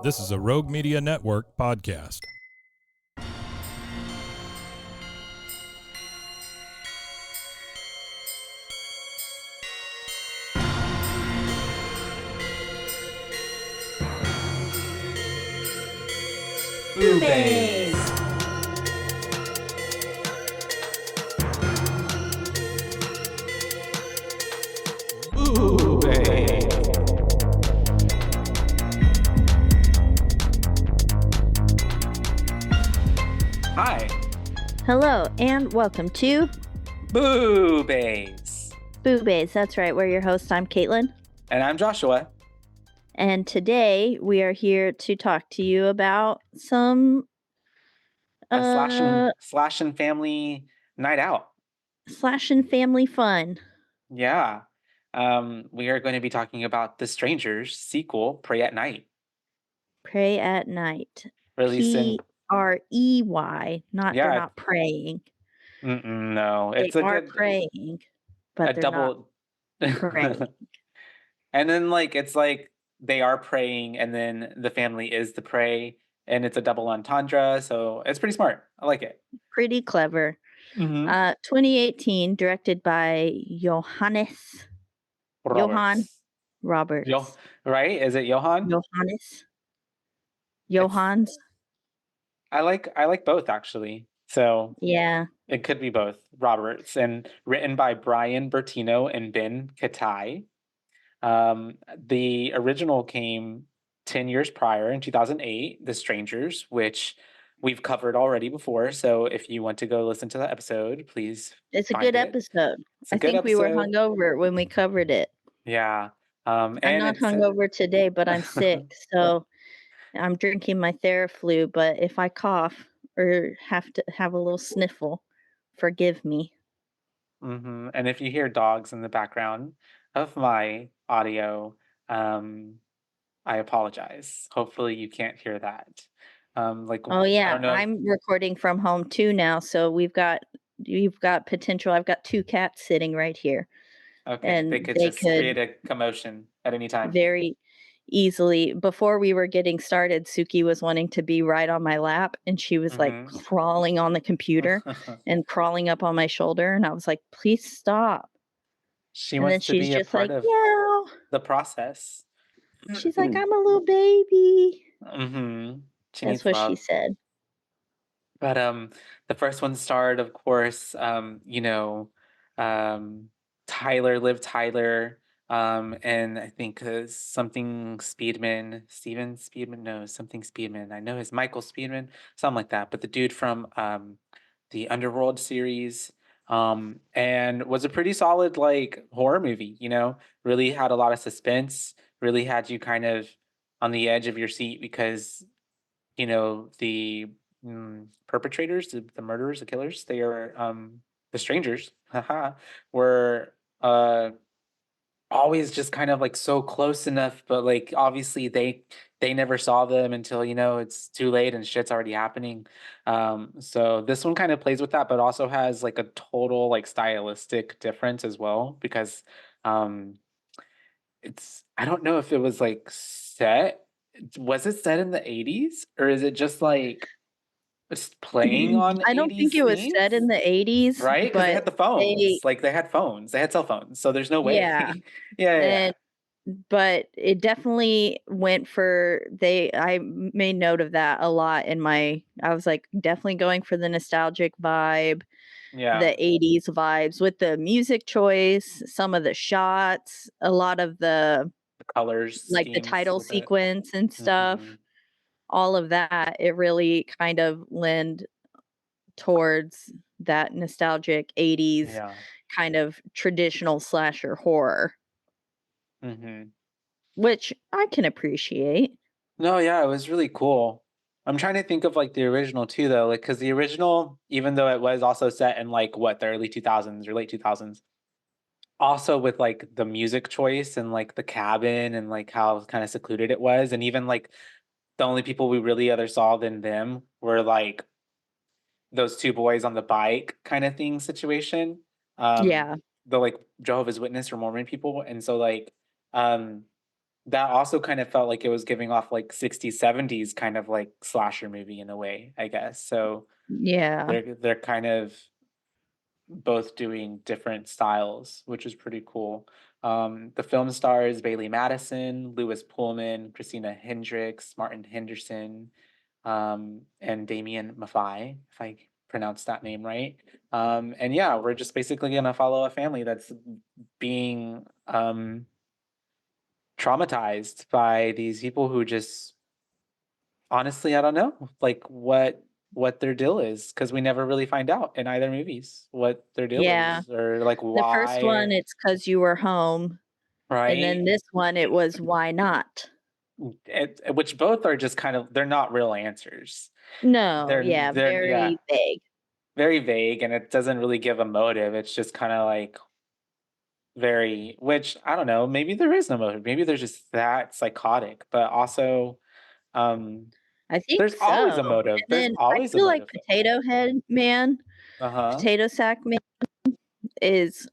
This is a Rogue Media Network podcast. Boobies! Hi, Hello, and welcome to Boobies! Boobies. That's right, we're your hosts. I'm Caitlin. And I'm Joshua. And today we are here to talk to you about some A slash and family night out. slash and family fun. Yeah. We are going to be talking about The Strangers sequel, Pray at Night. Pray at night. Released in Prey, they're yeah, not praying. no, They it's a are good praying, a but they're not double praying. And then it's like they are praying and then the family is the prey and it's a double entendre, so it's pretty smart. I like it. Pretty clever. Mm-hmm. 2018, directed by Johan Roberts. Right? Is it Johan? Johans. I like both actually. So Yeah. it could be both. Roberts and written by Brian Bertino and Ben Katai. The original came 10 years prior in 2008, The Strangers, which we've covered already before. So if you want to go listen to that episode, please. It's a good episode. I think we were hungover when we covered it. Yeah. I'm not hungover today, but I'm sick. So I'm drinking my Theraflu. But if I cough or have to have a little sniffle, forgive me. Mm-hmm. And if you hear dogs in the background of my audio, I apologize. Hopefully you can't hear that. Oh yeah, I don't know. I'm recording from home too now, so you've got potential. I've got two cats sitting right here. Okay, And they could just create a commotion at any time. very easily. Before we were getting started, Suki was wanting to be right on my lap, and she was like crawling on the computer and crawling up on my shoulder, and I was like, "Please stop." She And then wants to she's be a just like, part of "Yeah." the process. She's like, "I'm a little baby." Mm-hmm. She That's needs what she love. said. But the first one starred, of course, Liv Tyler, and I think something Steven Speedman, no, something Speedman. I know his Michael Speedman, something like that. But the dude from the Underworld series, and was a pretty solid horror movie. Really had a lot of suspense. Really had you kind of on the edge of your seat because the perpetrators, the murderers, the killers, they are the strangers, haha, were always just kind of so close enough, but obviously they never saw them until it's too late and shit's already happening. So this one kind of plays with that, but also has a total stylistic difference as well because it's I don't know if it was was it set in the 80s or is it just it's playing on I don't 80s think it was themes? set in the 80s, Right? Because they but had the phones. They had phones. They had cell phones. So there's no yeah. way. Yeah. But it definitely went for I made note of that a lot I was like definitely going for the nostalgic vibe, Yeah. the 80s vibes with the music choice, some of the shots, a lot of the Colors, like the schemes title with it. sequence and stuff. All of that, it really kind of lend towards that nostalgic 80s Yeah. kind of traditional slasher horror, hmm which I can appreciate. No, yeah, it was really cool. I'm trying to think of the original too, though, because the original, even though it was also set in the early 2000s or late 2000s, also with the music choice and the cabin and how kind of secluded it was, and even the only people we really other saw than them were those two boys on the bike kind of thing situation. Yeah. The Jehovah's Witness or Mormon people, and so um that also kind of felt like it was giving off like 60s, 70s kind of like slasher movie in a way, I guess. So Yeah. they're kind of both doing different styles, which is pretty cool. The film stars Bailey Madison, Lewis Pullman, Christina Hendricks, Martin Henderson, and Damien Maffei, if I pronounced that name right. And yeah, we're just basically gonna follow a family that's being traumatized by these people who just honestly, I don't know, like what their deal is because we never really find out in either movies what their deal Yeah. is or like The first one, why, it's 'cause you were home, and then right? this one, it was, "Why not?" Which both are just kind of they're not real answers. No, yeah, They're yeah, very vague. very vague and it doesn't really give a motive. It's just kind of like very which I don't know, maybe there is no motive. Maybe they're just that psychotic, but also um I think there's always so, a motive. and There's then I always a feel like motive though. Potato Head Man, Uh-huh. Potato Sack Man is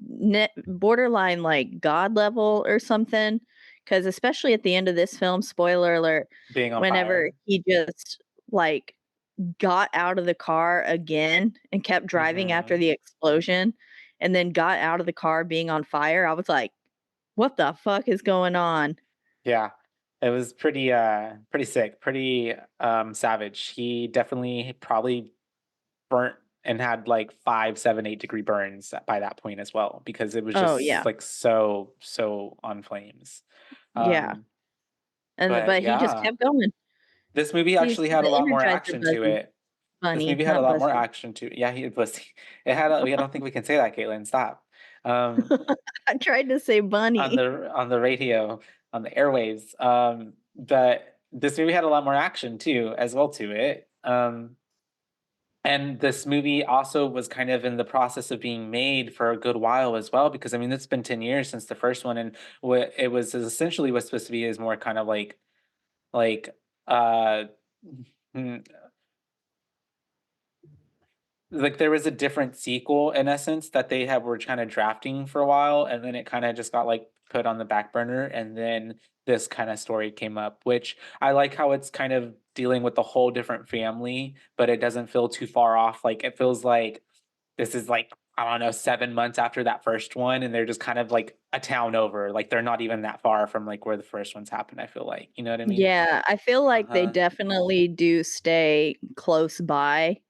net borderline, like, God level or something. Because especially at the end of this film, spoiler alert, Being on whenever fire. he just, like, got out of the car again and kept driving after Mhm. the explosion, and then got out of the car being on fire, I was like, "What the fuck is going on?" Yeah. It was pretty sick, pretty savage. He definitely probably burnt and had like 5, 7, 8 degree burns by that point as well because it was Oh, just yeah. like so on flames. Yeah, Um and but he just yeah, kept going. this movie He's actually had a the lot more Energizer action to Bunny it. This bunny, movie had a not lot more Buzzy. action to it. Yeah, he was it had a, I don't think we can say that, Caitlin, stop. Um I tried to say bunny. on the radio, on the airwaves. But this movie had a lot more action too, as well to it. And this movie also was kind of in the process of being made for a good while as well, because I mean it's been 10 years since the first one, and what it was essentially was supposed to be is more kind of like uh like there was a different sequel in essence that they had were kind of drafting for a while and then it kind of just got like put on the back burner and then this kind of story came up which I like how it's kind of dealing with a whole different family but it doesn't feel too far off like it feels like this is like I don't know 7 months after that first one and they're just kind of like a town over like they're not even that far from like where the first ones happened I feel like you know what I mean Yeah, I feel like they uh-huh definitely do stay close by, so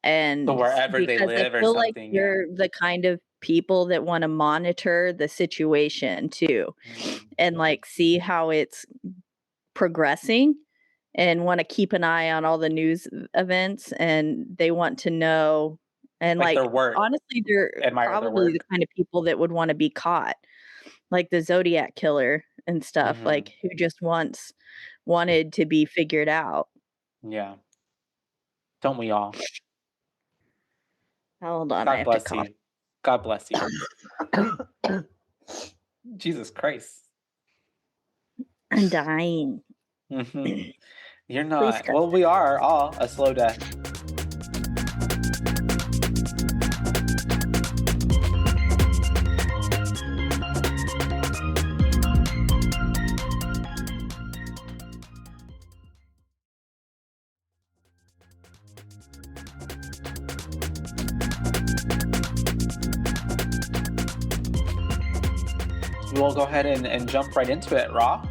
and wherever they because I live or feel like something yeah you're the kind of people that wanna monitor the situation too, mm, and, like, see how it's progressing, and wanna keep an eye on all the news events, and they want to know, and, like their like, work honestly, they're admire their probably the work. kind of people that would wanna be caught, like the Zodiac killer and stuff, Mhm. like, who just wanted to be figured out. Yeah. Don't we all? Hold on, I God have to bless cough. you. God bless you. Jesus Christ. I'm dying. Mhm. You're Please not. cut Well, we are all a slow death. We'll go ahead and jump right into it, Raw.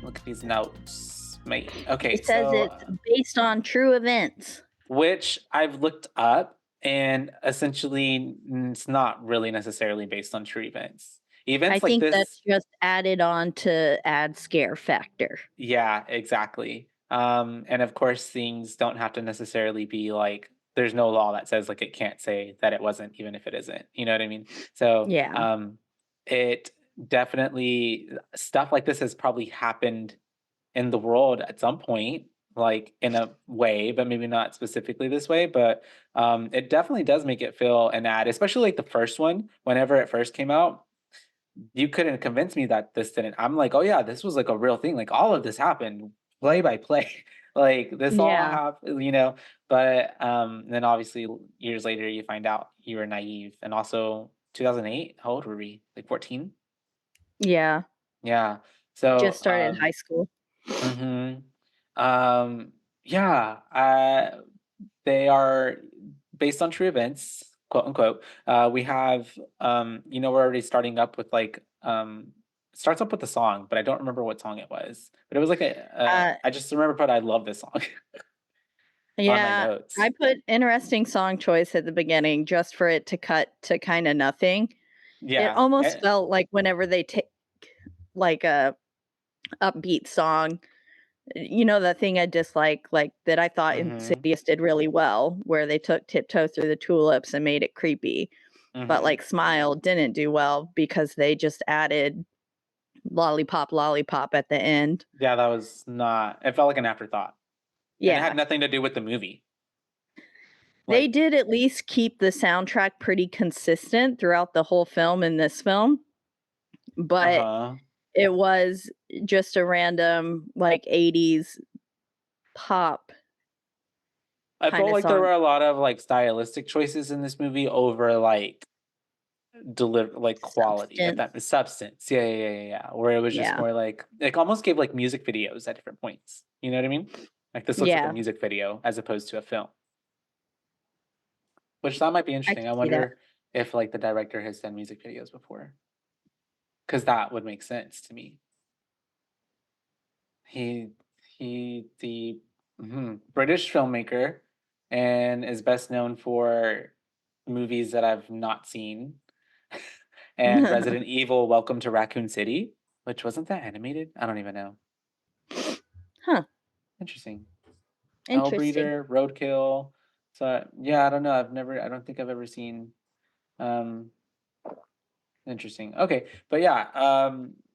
Look at these notes. Mate. Okay, It says so it's based on true events. which I've looked up and essentially it's not really necessarily based on true events. I Events like think this that's just added on to add scare factor. yeah, exactly. And of course, things don't have to necessarily be like there's no law that says like it can't say that it wasn't, even if it isn't. You know what I mean? So Yeah. it definitely stuff like this has probably happened in the world at some point, like in a way, but maybe not specifically this way. But it definitely does make it feel an ad, especially like the first one, whenever it first came out you couldn't convince me that this didn't. I'm like, "Oh, yeah, this was, like, a real thing, like, all of this happened play by play." Like, this all Yeah. happened, you know? But, then obviously years later, you find out you were naive, and also 2008, how old were we? Like, 14? Yeah. Yeah. So, Just started high school. mhm. Um, yeah, they are based on true events, quote unquote. We have, we're already starting up with like, it starts up with a song, but I don't remember what song it was. But it was like Uh, I just remember, but I love this song on my yeah, I notes. put interesting song choice at the beginning just for it to cut to kinda nothing. It Yeah. almost felt like whenever they take, like, a upbeat song, the thing I dislike, like, that I thought Mm-hmm. Insidious did really well, where they took Tiptoe Through the Tulips and made it creepy, but, Mm-hmm. like, Smile didn't do well because they just added Lollipop, Lollipop at the end. Yeah, that was not. It felt like an afterthought, and it had Yeah. nothing to do with the movie. They Like, did at least keep the soundtrack pretty consistent throughout the whole film in this film, uh but huh. it was just a random, like, 80s pop I felt kinda like there song. were a lot of like stylistic choices in this movie over like deliver like quality, if Substance. that substance. Yeah, yeah, yeah, yeah, yeah. Where it was just Yeah. more like almost gave like music videos at different points. You know what I mean? Like this looks like a Yeah. music video as opposed to a film, which that might be I interesting. could I see that. wonder if like the director has done music videos before, because that would make sense to me. He the British filmmaker and is best known for movies that I've not seen. And Resident Evil: Welcome to Raccoon City, which wasn't that animated? I don't even know. Huh, Interesting. interesting. Hellbreeder, Roadkill. So yeah, I don't know. I don't think I've ever seen um interesting. Okay, but yeah,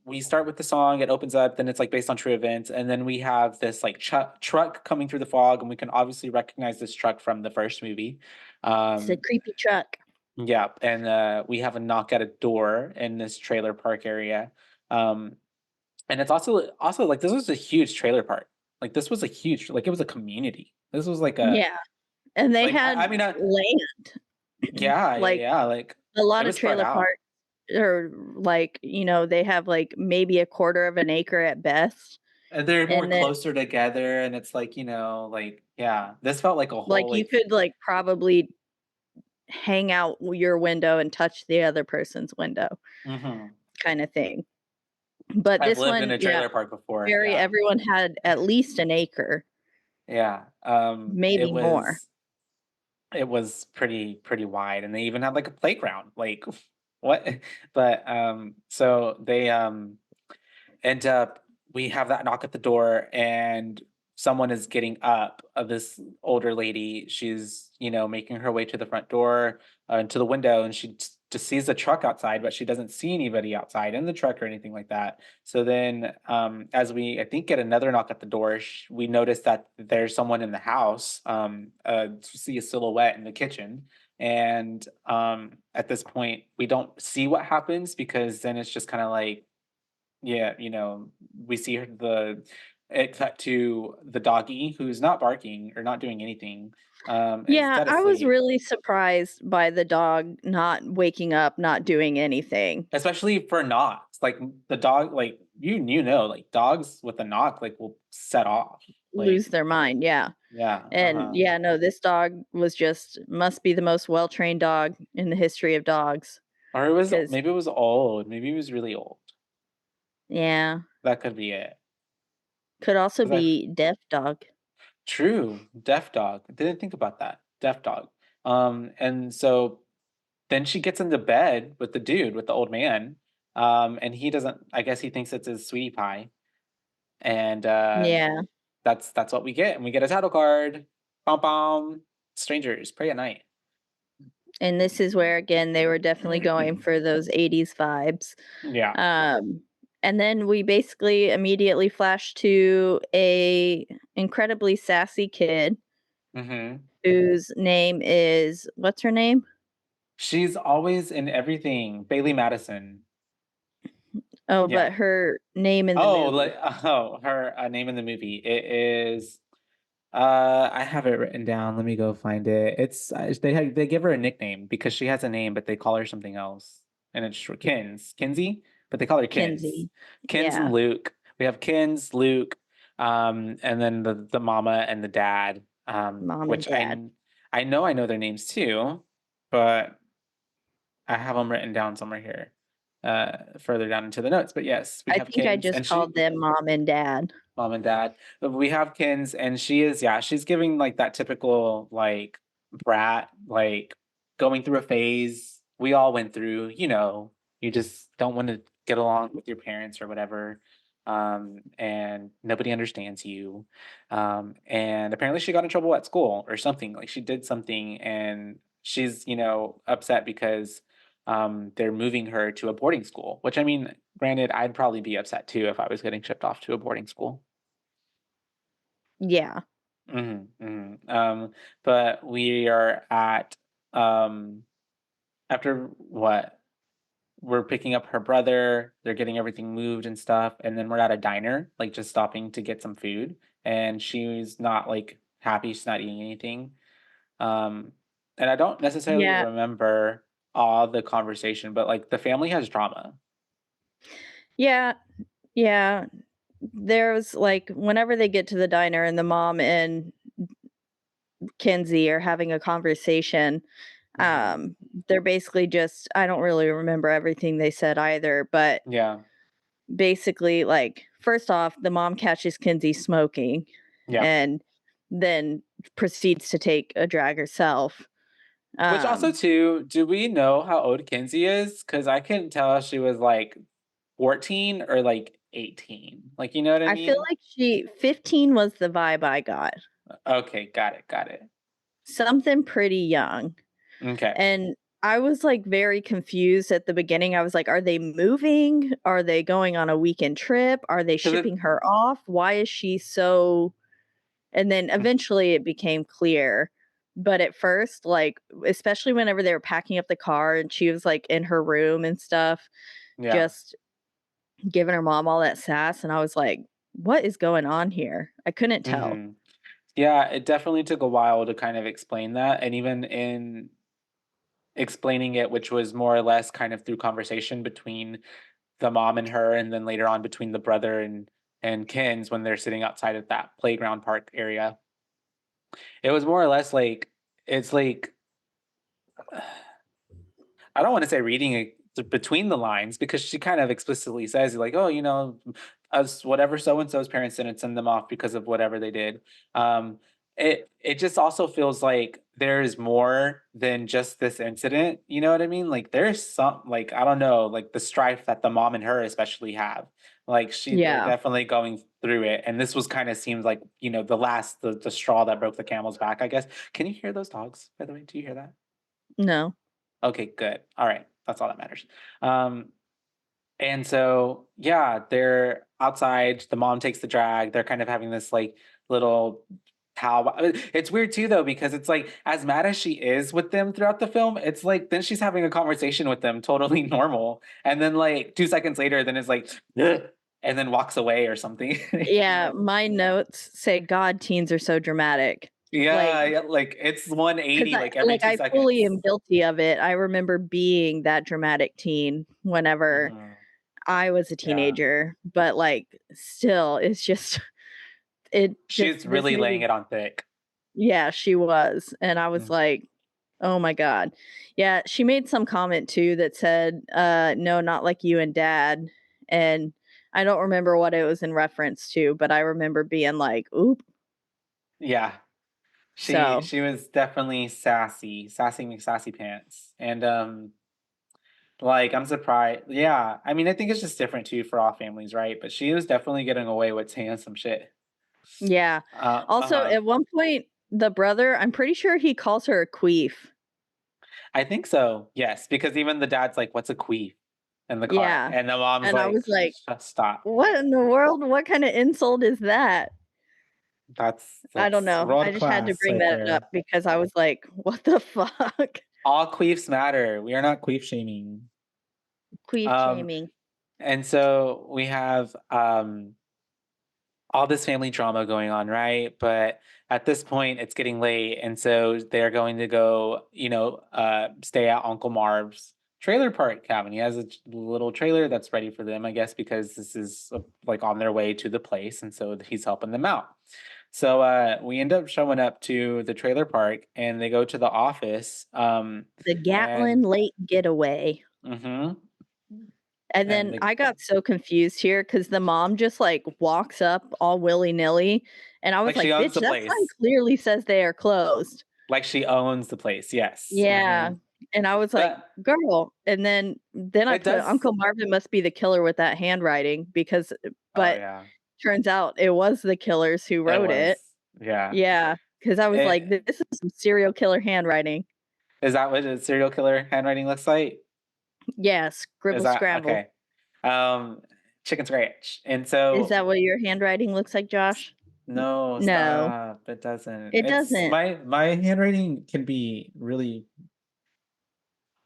we start with the song. It opens up, then it's like based on true events, and then we have this like truck coming through the fog, and we can obviously recognize this truck from the first movie. It's a Um, creepy truck. yeah, and we have a knock at a door in this trailer park area, um, and it's also like this was a huge trailer park. Like this was a huge like it was a community. This was Yeah, and they I had mean land. yeah, yeah, Like, yeah, like a it lot of was spread trailer out. parks are, like, they have, like, maybe a quarter of an acre at best, And they're more and then, closer together, and it's like, like yeah, this felt like a like, whole, you like could, like, probably hang out your window and touch the other person's window mhm. kinda thing. But I've this lived in one, a yeah, trailer park before, very yeah. everyone had at least an acre, Yeah, maybe more. it was pretty wide, and they even had, like, a playground, like, what? But, so they, end up we have that knock at the door and someone is getting up this older lady, she's making her way to the front door, to the window, and she just sees the truck outside, but she doesn't see anybody outside in the truck or anything like that. So then as we I think get another knock at the door, we notice that there's someone in the house, see a silhouette in the kitchen. And at this point we don't see what happens, because then it's just kind of like, yeah, we see it cut to the doggy who's not barking or not doing anything, and is Yeah, dead I was asleep. really surprised by the dog not waking up, not doing anything. Especially for knocks. Like the dog, like like dogs with a knock, like will set off. Lose Like, their mind, yeah. yeah, And, uh-huh. yeah, no, this dog was just must be the most well-trained dog in the history of dogs, Or it was 'cause maybe it was old. Maybe it was really old. yeah, That could be it. could also 'Cause I've be deaf dog. True, deaf dog. I didn't think about that. Deaf dog. And so then she gets into bed with the dude, with the old man, and he doesn't. I guess he thinks it's his sweetie pie, and Yeah, that's what we get. And we get a title card. Bum bum. Strangers pray at night. and this is where, again, they were definitely going for those '80s vibes. Yeah. Um, and then we basically immediately flash to a incredibly sassy kid Hmm. whose name is what's her name? She's always in everything. Bailey Madison. Oh, Yeah. but her name in the Oh, movie. like her name in the movie. It is. I have it written down. Let me go find it. They give her a nickname because she has a name, but they call her something else, and it's short. Kinsey. but they call her Kins. Kinsey. Kins and Yeah, Luke. We have Kins, Luke, and then the mama and the dad, mom and which dad. I know their names too, but I have them written down somewhere here, further down into the notes. But yes, we I have think I Kins, just and she called them mom and dad. mom and dad. But we have Kins, and she is, yeah, she's giving like that typical like brat, like going through a phase we all went through. You just don't want to get along with your parents or whatever. And nobody understands you. And apparently she got in trouble at school or something. Like she did something, and she's, upset because they're moving her to a boarding school, which I mean, granted, I'd probably be upset too if I was getting shipped off to a boarding school. Yeah. Mhm, mhm. But we are at um after what? We're picking up her brother, they're getting everything moved and stuff, and then we're at a diner, like just stopping to get some food, and she's not like happy, she's not eating anything. Um and I don't necessarily Yeah. remember all the conversation, but like the family has drama. Yeah. Yeah. There's like whenever they get to the diner and the mom and Kinsey are having a conversation, Mhm. they're basically just I don't really remember everything they said either, but Yeah. basically, like, first off, the mom catches Kinsey smoking Yeah. and then proceeds to take a drag herself. Which also Um, too, do we know how old Kinsey is? Because I couldn't tell if she was like 14 or like 18. Like, you know what I I feel mean? like she 15 was the vibe I got. Okay, got it, got it. Something pretty young. Okay. And I was, like, very confused at the beginning. I was like, "Are they moving? Are they going on a weekend trip? Are they Because shipping her off? Why is she so?" And then eventually it became clear. But at first, like, especially whenever they were packing up the car and she was, like, in her room and stuff, yeah. just giving her mom all that sass, and I was like, "What is going on here?" I couldn't tell. Hmm. Yeah, it definitely took a while to kind of explain that. And even in explaining it, which was more or less kind of through conversation between the mom and her, and then later on between the brother and Kins when they're sitting outside of that playground park area. It was more or less like it's like I don't want to say reading it between the lines because she kind of explicitly says like, oh, us whatever so and so's parents didn't send them off because of whatever they did. Um, it just also feels like there's more than just this incident. You know what I mean? Like there's some like I don't know like the strife that the mom and her especially have. Like they're Yeah. definitely going through it, and this was kind of seems like the straw that broke the camel's back. I guess. Can you hear those dogs? By the way, do you hear that? No. Okay, good. All right. That's all that matters. Um, and so, yeah, they're outside. The mom takes the drag. They're kind of having this like little It's weird too, though, because it's like as mad as she is with them throughout the film, it's like then she's having a conversation with them totally normal. And then like 2 seconds later, then it's like, "Ugh," and then walks away or something. You Yeah, know? my notes say, "God, teens are so dramatic." Like, Yeah, yeah, like it's 'cause 180 I like every like, two I fully seconds. am guilty of it. I remember being that dramatic teen whenever Mhm. I was a Yeah. teenager, but, like, still, it's just it just She's this really laying movie it on thick. yeah, she was, and I was Mm. like, "Oh my god." Yeah, she made some comment too that said, "No, not like you and dad," and I don't remember what it was in reference to, but I remember being like, "Oop." Yeah. She So, she was definitely sassy, sassy McSassy pants. And like I'm surprised. Yeah. I mean, I think it's just different too for all families, right? But she was definitely getting away with saying some shit. yeah. Also, Uh-huh. at one point, the brother, I'm pretty sure he calls her a queef. I think so. Yes, because even the dad's like, "What's a queef?" in the car, Yeah, and the mom's and I like, was like, Stop." "What in the world? What kinda insult is that?" I don't That's know. I world just had to class bring right that up there. because I was like, "What the fuck?" All queefs matter. We are not queef shaming. Queef Um, shaming. and so we have all this family drama going on, right? But at this point, it's getting late, and so they're going to go, stay at Uncle Marv's trailer park cabin. He has a little trailer that's ready for them, I guess, because this is like on their way to the place, and so he's helping them out. So we end up showing up to the trailer park, and they go to the office. The Gatlin And Lake Getaway. hmm And and then I got so confused here because the mom just like walks up all willy nilly. And I was like she like, owns bitch, the that sign place, clearly says they are closed. like she owns the place. Yes, Yeah. And I was like, but girl. And then I it put does. Uncle Marvin must be the killer with that handwriting because, Oh but yeah, turns out it was the killers who it wrote was. it. Yeah. Yeah. Because I was like, It, this is some serial killer handwriting. is that what a serial killer handwriting looks like? Yeah. Is Scribble that scrabble. okay? Um, Chicken scratch. And Is so that what your handwriting looks like, Josh? no, No, stop. It doesn't. it It's doesn't. my handwriting can be really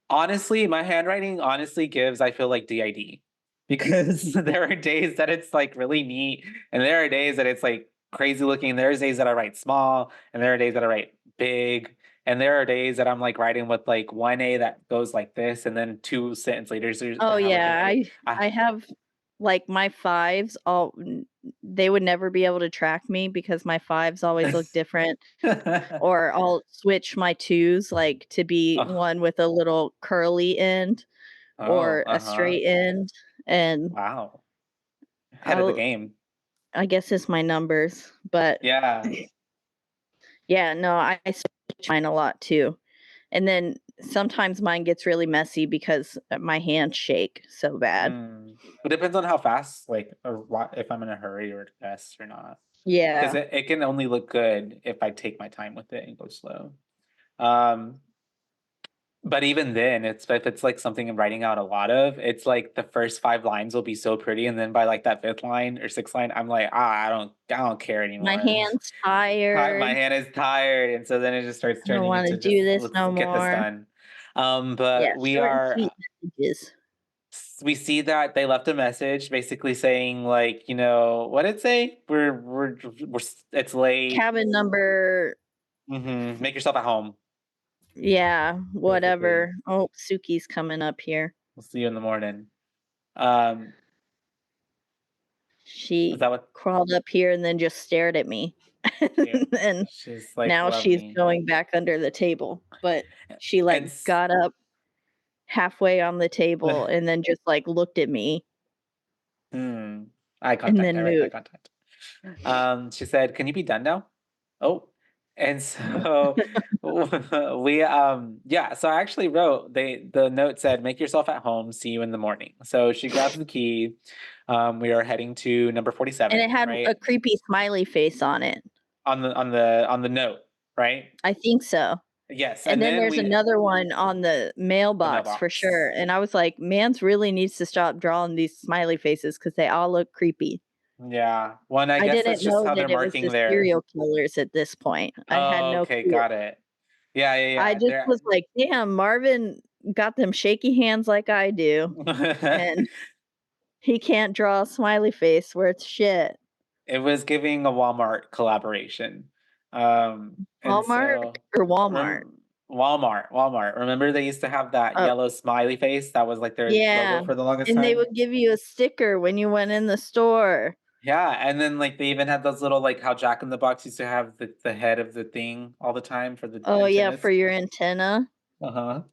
honestly, my handwriting honestly gives, I feel like DID because there are days that it's like really neat, and there are days that it's like crazy looking. There's days that I write small, and there are days that I write big, and there are days that I'm like writing with like one A that goes like this, and then two sentence later Oh I have like an yeah, A. I have like my fives they would never be able to track me because my fives always look different. Or I'll switch my twos like to be oh, one with a little curly end oh, or a uh-huh. straight end. And Wow. Head of the I'll game. I guess it's my numbers. But Yeah. yeah, no, I switch mine a lot too. And then sometimes mine gets really messy because my hands shake so bad. Mm. It depends on how fast, like, or what, if I'm in a hurry or fast or not. Because Yeah. it can only look good if I take my time with it and go slow. Um, but even then, it's if it's like something I'm writing out a lot of, it's like the first 5 lines will be so pretty, and then by like that fifth line or sixth line, I'm like, I don't care My anymore. hand's My tired. hand is tired, and so then it just starts I don't turning wanna into just do this let's no get this more. done. Yeah, But short and sweet messages. we see that they left a message basically saying like, what did it say? It's late. Cabin number Make yourself at home, yeah, basically. whatever. Oh, Suki's coming up here. We'll see you in the morning. Um, is She that what crawled up here and then just stared at me. yeah. And She's like, now love she's me. going back under the table, but she, like, And got up halfway on the table and then just, like, looked at me hmm, eye and contact, then direct eye moved. contact. She said, "Can you be done now?" Oh, and so yeah. So I actually wrote the note said, "Make yourself at home. See you in the morning." So she grabs the key. We are heading to number And it 47, had right a creepy smiley face on it. on the note, right? I think so. Yes, And and then then there's another one on the the mailbox for sure, mailbox. and I was like, "Mans really needs to stop drawing these smiley faces because they all look creepy." Yeah. Well, and I I guess didn't that's just know how that they're it was marking the their. serial killers at this point. I had Oh, no okay, clue. got it. Yeah, I yeah, just yeah. was like, "Damn, Marvin got them shaky hands like I do, and he can't draw a smiley face worth shit." It was giving a Walmart collaboration. And Walmart so or Walmart? rem Walmart. Remember they used to have that Oh, yellow smiley face that was like their logo yeah, for the longest and they time? would give you a sticker when you went in the store. Yeah, and then like they even had those little like how Jack in the Box used to have the head of the thing all the time for the Oh, yeah, for antennas. your antenna. Uh-huh.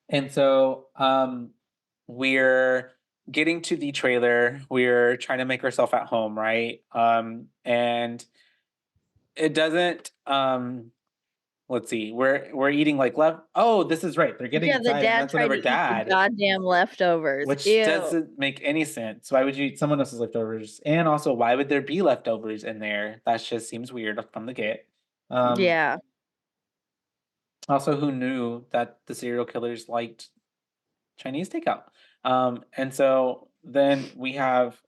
And so we're getting to the trailer. We're trying to make ourselves at home, right? And it doesn't let's see. We're eating like left. Oh, this is right. They're getting Yeah, the inside and dad that's tried whenever to eat the dad, goddamn leftovers. which Ew. doesn't make any sense. Why would you eat someone else's leftovers? And also, why would there be leftovers in there? That just seems weird from the get. Um, Yeah. Also, who knew that the serial killers liked Chinese takeout? And so then we have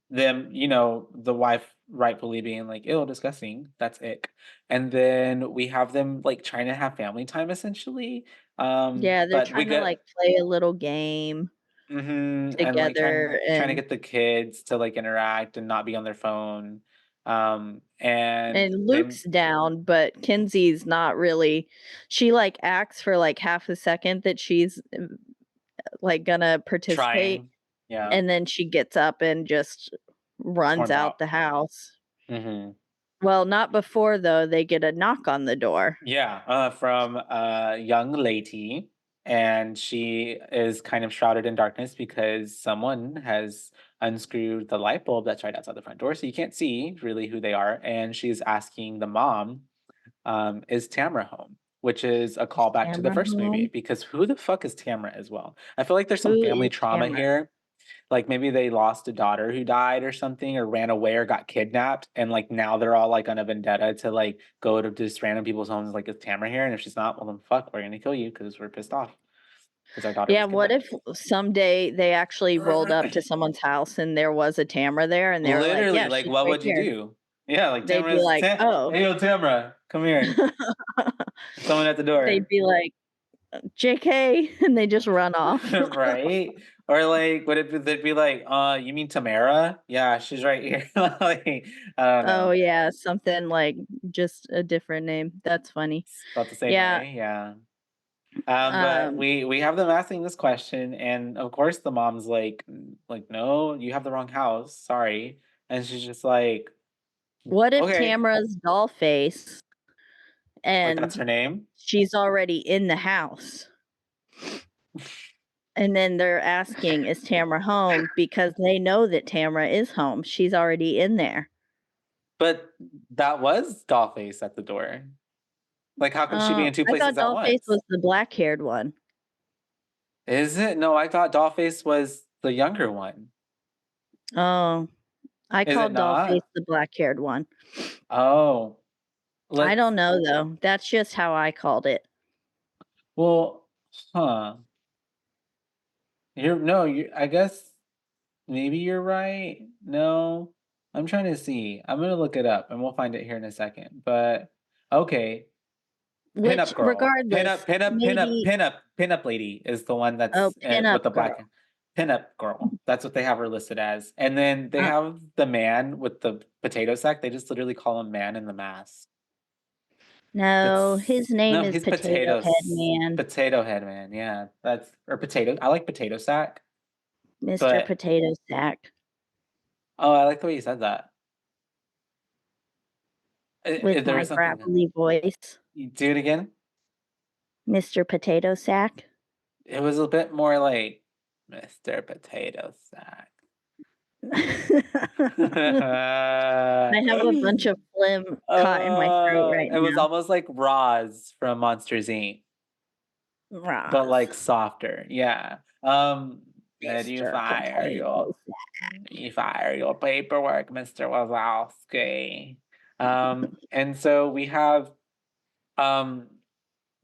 them, the wife rightfully being like, "Ew, disgusting. That's ick." And then we have them like trying to have family time essentially. Yeah, they're But we trying to, like, get play a little game and like trying together trying to and get the kids to like interact and not be on their phone. And And then Luke's down, but Kenzie's not really. She, like, acts for, like, half a second that she's, like, gonna participate, trying, yeah, and then she gets up and just runs storms out out. the house. Hmm. Well, not before, though, they get a knock on the door. Yeah, from a young lady, and she is kind of shrouded in darkness because someone has unscrewed the light bulb that's right outside the front door, so you can't see really who they are. And she's asking the mom, "Is Tamara home?" Which is a Is callback to the Tamara first movie home? because who the fuck is Tamara as well? I feel like there's some Who family is trauma Tamara? here. Like maybe they lost a daughter who died or something, or ran away or got kidnapped, and like now they're all like on a vendetta to like go to just random people's homes. Like, is Tamara here? And if she's not, well then fuck, we're gonna kill you because we're pissed off because our daughter Yeah, was what kidnapped. if someday they actually rolled up to someone's house and there was a Tamara there and they were like, Literally, "Yeah, like she's what right would you here." do? Yeah, like They'd be Tamara's like, "Oh." hey yo Tamara, come here. Someone at the door. They'd be like, "JK," and they just run off. Right? Or like would it be, they'd be like, you mean Tamara? Yeah, she's right here. Like, I don't Oh, know. yeah, something like just a different name. That's funny. Spelled the same Yeah, way, yeah. But um, we have them asking this question, and of course the mom's like, like, no, you have the wrong house. Sorry." And she's just like, what if okay, Tamara's doll face like that's and her name. she's already in the house? And then they're asking, "Is Tamara home?" Because they know that Tamara is home. She's already in there. But that was Dollface at the door. Like, how can she be in two I thought places at Dollface once? was the black-haired one. Is it? No, I thought Dollface was the younger one. Oh, I Is it called Dollface not? the black-haired one. Oh, I let's. don't know, though. That's just how I called it. Well, huh? You're no, you. I guess maybe you're right. No, I'm trying to see. I'm gonna look it up, and we'll find it here in a second. But okay, Which pinup girl, regardless, maybe pinup lady is the one oh, that's pinup with the girl. black pinup girl. That's what they have her listed as. And then they Uh, have the man with the potato sack. They just literally call him Man in the Mask. no, That's his name no, is he's Potato Head Man, potato head man. Yeah, that's or potato. I like potato sack, Mr. but Potato Sack, oh, I like the way you said that. with There my is something. gravelly voice. You do it again. Mr. Potato Sack. It was a bit more like Mr. Potato Sack. I have a bunch of phlegm caught in my throat right It was now. almost like Roz from Monsters Inc., but Roz. like softer. Yeah. Did Mr. Potato you fire your paperwork, Mr. Wazowski? And so we have um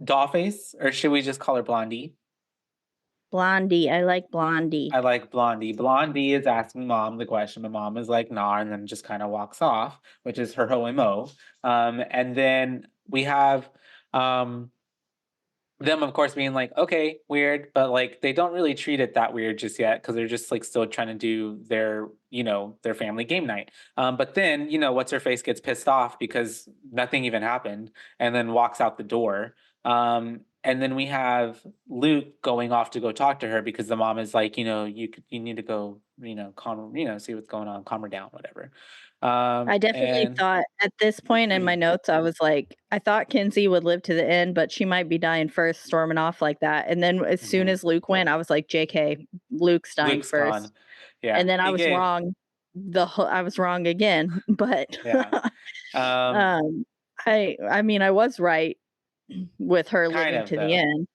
Dollface, or should we just call her Blondie? Blondie, I like Blondie. I like Blondie. Blondie is asking mom the question, but mom is like, nah, and then just kind of walks off, which is her whole MO. And then we have um them, of course, being like, okay, weird, but like they don't really treat it that weird just yet because they're just like still trying to do their, their family game night. But then, what's her face gets pissed off because nothing even happened and then walks out the door. And then we have Luke going off to go talk to her because the mom is like, you need to go, calm, see what's going on, calm her down, whatever. I definitely And thought at this point in my notes, I was like, I thought Kinsey would live to the end, but she might be dying first, storming off like that. And then as soon Mhm. as Luke went, I was like, JK, Luke's dying Luke's first. gone. Yeah, And then I he was gave. wrong. I was wrong again, but Yeah. Um, um I mean I was right with her kind living of to the though. end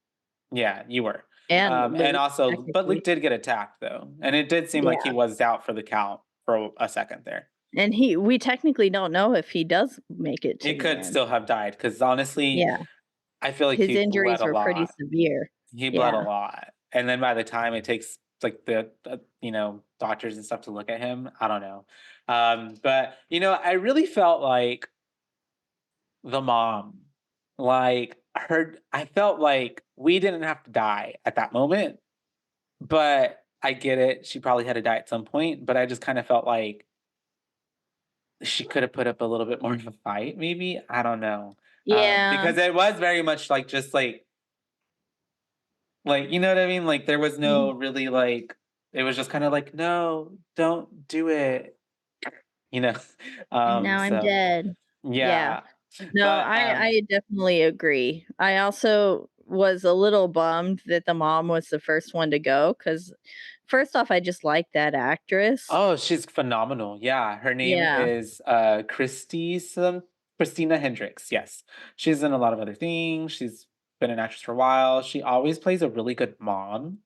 Yeah, you were. and And Luke also, but Luke technically. did get attacked though, and it did seem like he Yeah. was out for the count for a second there. And we technically don't know if he does make it to He the could end. still have died because honestly, Yeah. I feel like His he bled injuries a were pretty lot. severe. He bled a Yeah. lot, and then by the time it takes like the doctors and stuff to look at him, I don't know. But I really felt like the mom, like her. I felt like we didn't have to die at that moment. But I get it, she probably had to die at some point, but I just kinda felt like she could have put up a little bit more of a fight, maybe. I don't know, Yeah. because it was very much like just like you know what I mean. Like there was no Mhm. really like it was just kind of like no, don't do it. You know, And now I'm so dead. Yeah. yeah, No, but I definitely agree. I also was a little bummed that the mom was the first one to go because first off, I just like that actress. oh, she's phenomenal. Yeah, her name Yeah. is Christina Hendricks. Yes, she's in a lot of other things. She's been an actress for a while. She always plays a really good mom.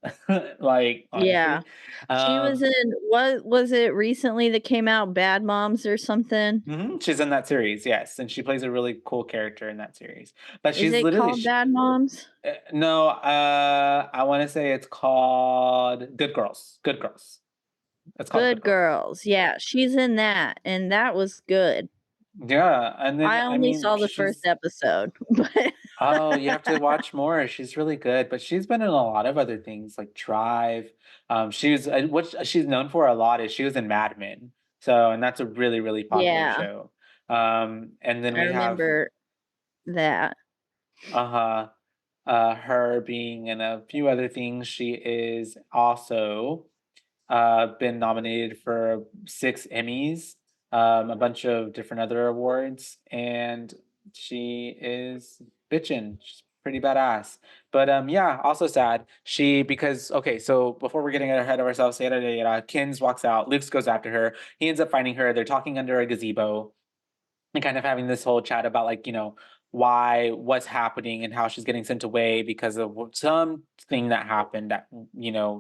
Like Yeah. honestly, She was um, in what was it recently that came out, Bad Moms or something? she's in that series. Yes, and she plays a really cool character in that series. But Is she's it literally called Bad Moms? no. I want to say it's called Good Girls. Good Girls. It's called Good Good Girls. Girls. Yeah, she's in that, and that was good. Yeah, and then I I only mean saw the first she's episode, but oh, you have to watch more. She's really good, but she's been in a lot of other things like Drive. She was what she's known for a lot is she was in Mad Men. So, and that's a really, really popular yeah, show. And then I we have remember that. uh-huh her being in a few other things. She is also been nominated for 6 Emmys, a bunch of different other awards, and she is bitchin'. She's pretty badass. But yeah, also sad. She because okay, so before we're getting ahead of ourselves, yada yada yada, Kins walks out, Luke goes after her, he ends up finding her, they're talking under a gazebo and kind of having this whole chat about like why what's happening and how she's getting sent away because of something that happened at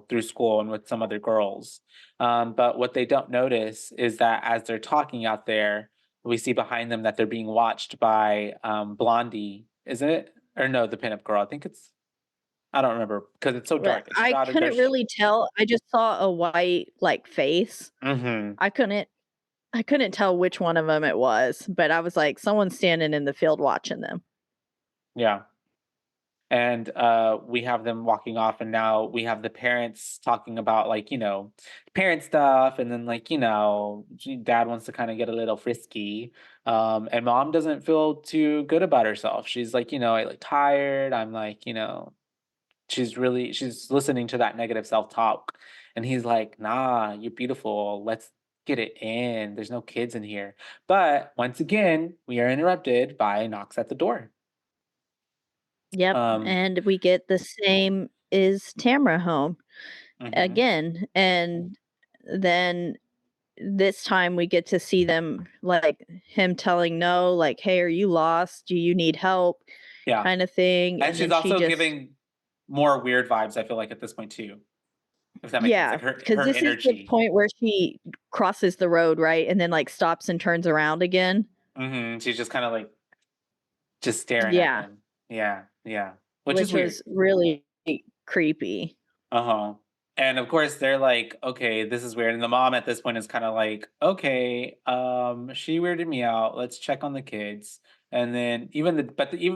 through school and with some other girls, but what they don't notice is that as they're talking out there we see behind them that they're being watched by Blondie, is it, or no, the pinup girl, I think it's, I don't remember because it's so But dark, it's I shot at couldn't there's really tell. I just saw a white like face. mm-hmm. I couldn't I couldn't tell which one of them it was, but I was like, someone's standing in the field watching them. Yeah. And we have them walking off, and now we have the parents talking about like parent stuff, and then like dad wants to kind of get a little frisky, and mom doesn't feel too good about herself. She's like I like tired, I'm like she's listening to that negative self-talk, and he's like, nah, you're beautiful, let's get it in, there's no kids in here. But once again we are interrupted by knocks at the door. Yep, um and we get the same "Is Tamara home?" mhm. again, and then this time we get to see them, like, him telling No, like, "Hey, are you lost? Do you need help?" Yeah. kinda thing, And and then she's she also just giving more weird vibes, I feel like, at this point too, if that makes sense, yeah, like because her this is the energy. point where she crosses the road, right, and then, like, stops and turns around again. She's just kinda, like, just staring at Yeah, them. Yeah, yeah, which is which weird. was really creepy. Uh-huh. And of course they're like, "Okay, this is weird." And the mom at this point is kinda like, "Okay, she weirded me out. Let's check on the kids." And then even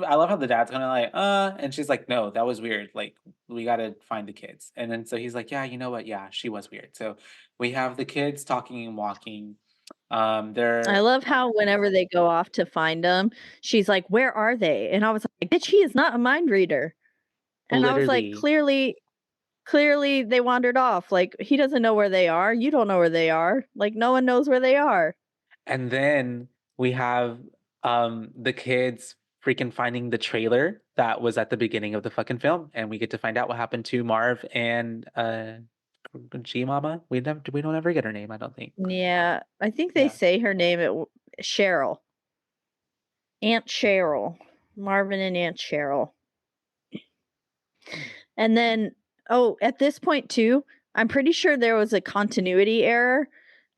I love how the dad's kinda like, and she's like, "No, that was weird. Like, we gotta find the kids." And then so he's like, "Yeah, you know what? Yeah, she was weird." So we have the kids talking and walking. I They're love how whenever they go off to find them, she's like, "Where are they?" And I was like, "Bitch, he is not a mind reader." And I was like, literally, "Clearly they wandered off. Like, he doesn't know where they are. You don't know where they are. Like, no one knows where they are." and then we have the kids freaking finding the trailer that was at the beginning of the fucking film, and we get to find out what happened to Marv and G Mama. We don't ever get her name, I don't think. Yeah, I think they Yeah. say her name Cheryl. Aunt Cheryl. Marvin and Aunt Cheryl. And then at this point too, I'm pretty sure there was a continuity error.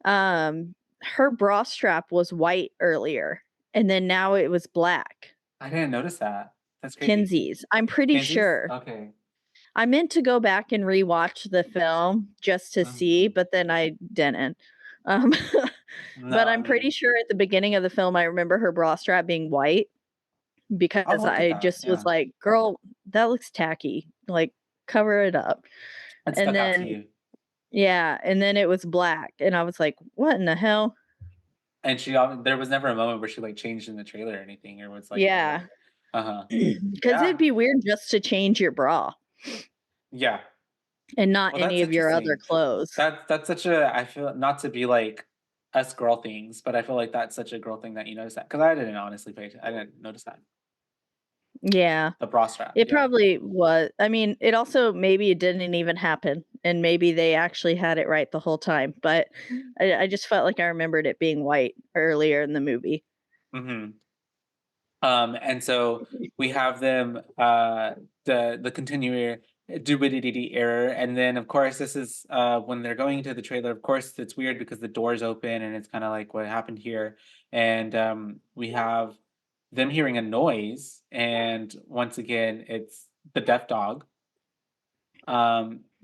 Her bra strap was white earlier, and then now it was black. I didn't notice that. That's creepy. Kinsey's. I'm pretty Pansies? sure. Okay. I meant to go back and rewatch the film just to see, Mhm. but then I didn't. Um, No, but I I'm pretty mean, sure at the beginning of the film, I remember her bra strap being white I'll because look at I that. just was Yeah. like, "Girl, that looks tacky. Like, cover it up." It And stuck out to then you. yeah, and then it was black, and I was like, "What in the hell?" And there was never a moment where she, like, changed in the trailer or anything or was, like, Yeah. weird. Uh-huh. Because Yeah. it'd be weird just to change your bra Yeah. and not Well, any that's of your other interesting. clothes. That's such a I feel not to be, like, us girl things, but I feel like that's such a girl thing that you notice that because I didn't honestly pay I didn't notice that. Yeah. The bra strap, It yeah. probably was. I mean, it also maybe it didn't even happen, and maybe they actually had it right the whole time, but I just felt like I remembered it being white earlier in the movie. Mhm. And so we have them the continuing doobity error, and then of course this is when they're going into the trailer. Of course, it's weird because the door's open and it's kind of like what happened here, and we have them hearing a noise, and once again, it's the deaf dog.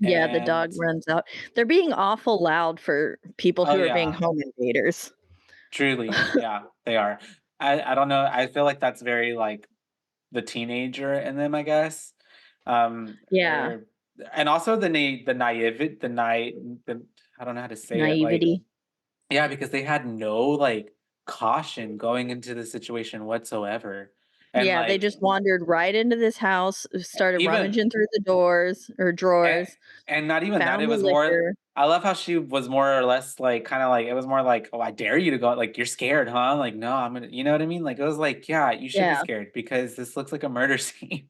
Yeah, the dog And runs out. They're being awful loud for people oh who are being yeah, home invaders. truly, yeah, they are. I don't know. I feel like that's very like the teenager in them, I guess. Yeah, Or and also the naive the I don't know how to say it. Like, naivety. yeah, because they had no like caution going into the situation whatsoever. And Yeah, they like just wandered right into this house, started even rummaging through the doors or and, drawers, and not even that, found it the was more liquor. I love how she was more or less like kind of like it was more like, oh, I dare you to go. Like, you're scared, huh? Like, no, I'm gonna, you know what I mean? Like, it was like, yeah, you should be Yeah, scared because this looks like a murder scene.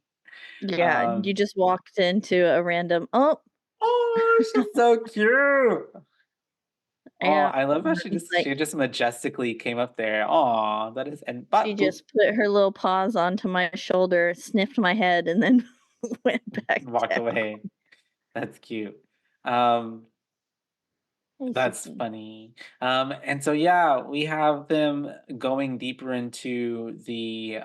yeah, you Um, just walked into a random, "Oh," Oh, she's so cute. Oh, yeah, I love how and then, like, she just majestically came up there. Oh, that is and she bop boop just put her little paws onto my shoulder, sniffed my head, and then went back walked down. away. That's cute. Um, Hey, that's Suki. funny. And so yeah, we have them going deeper into the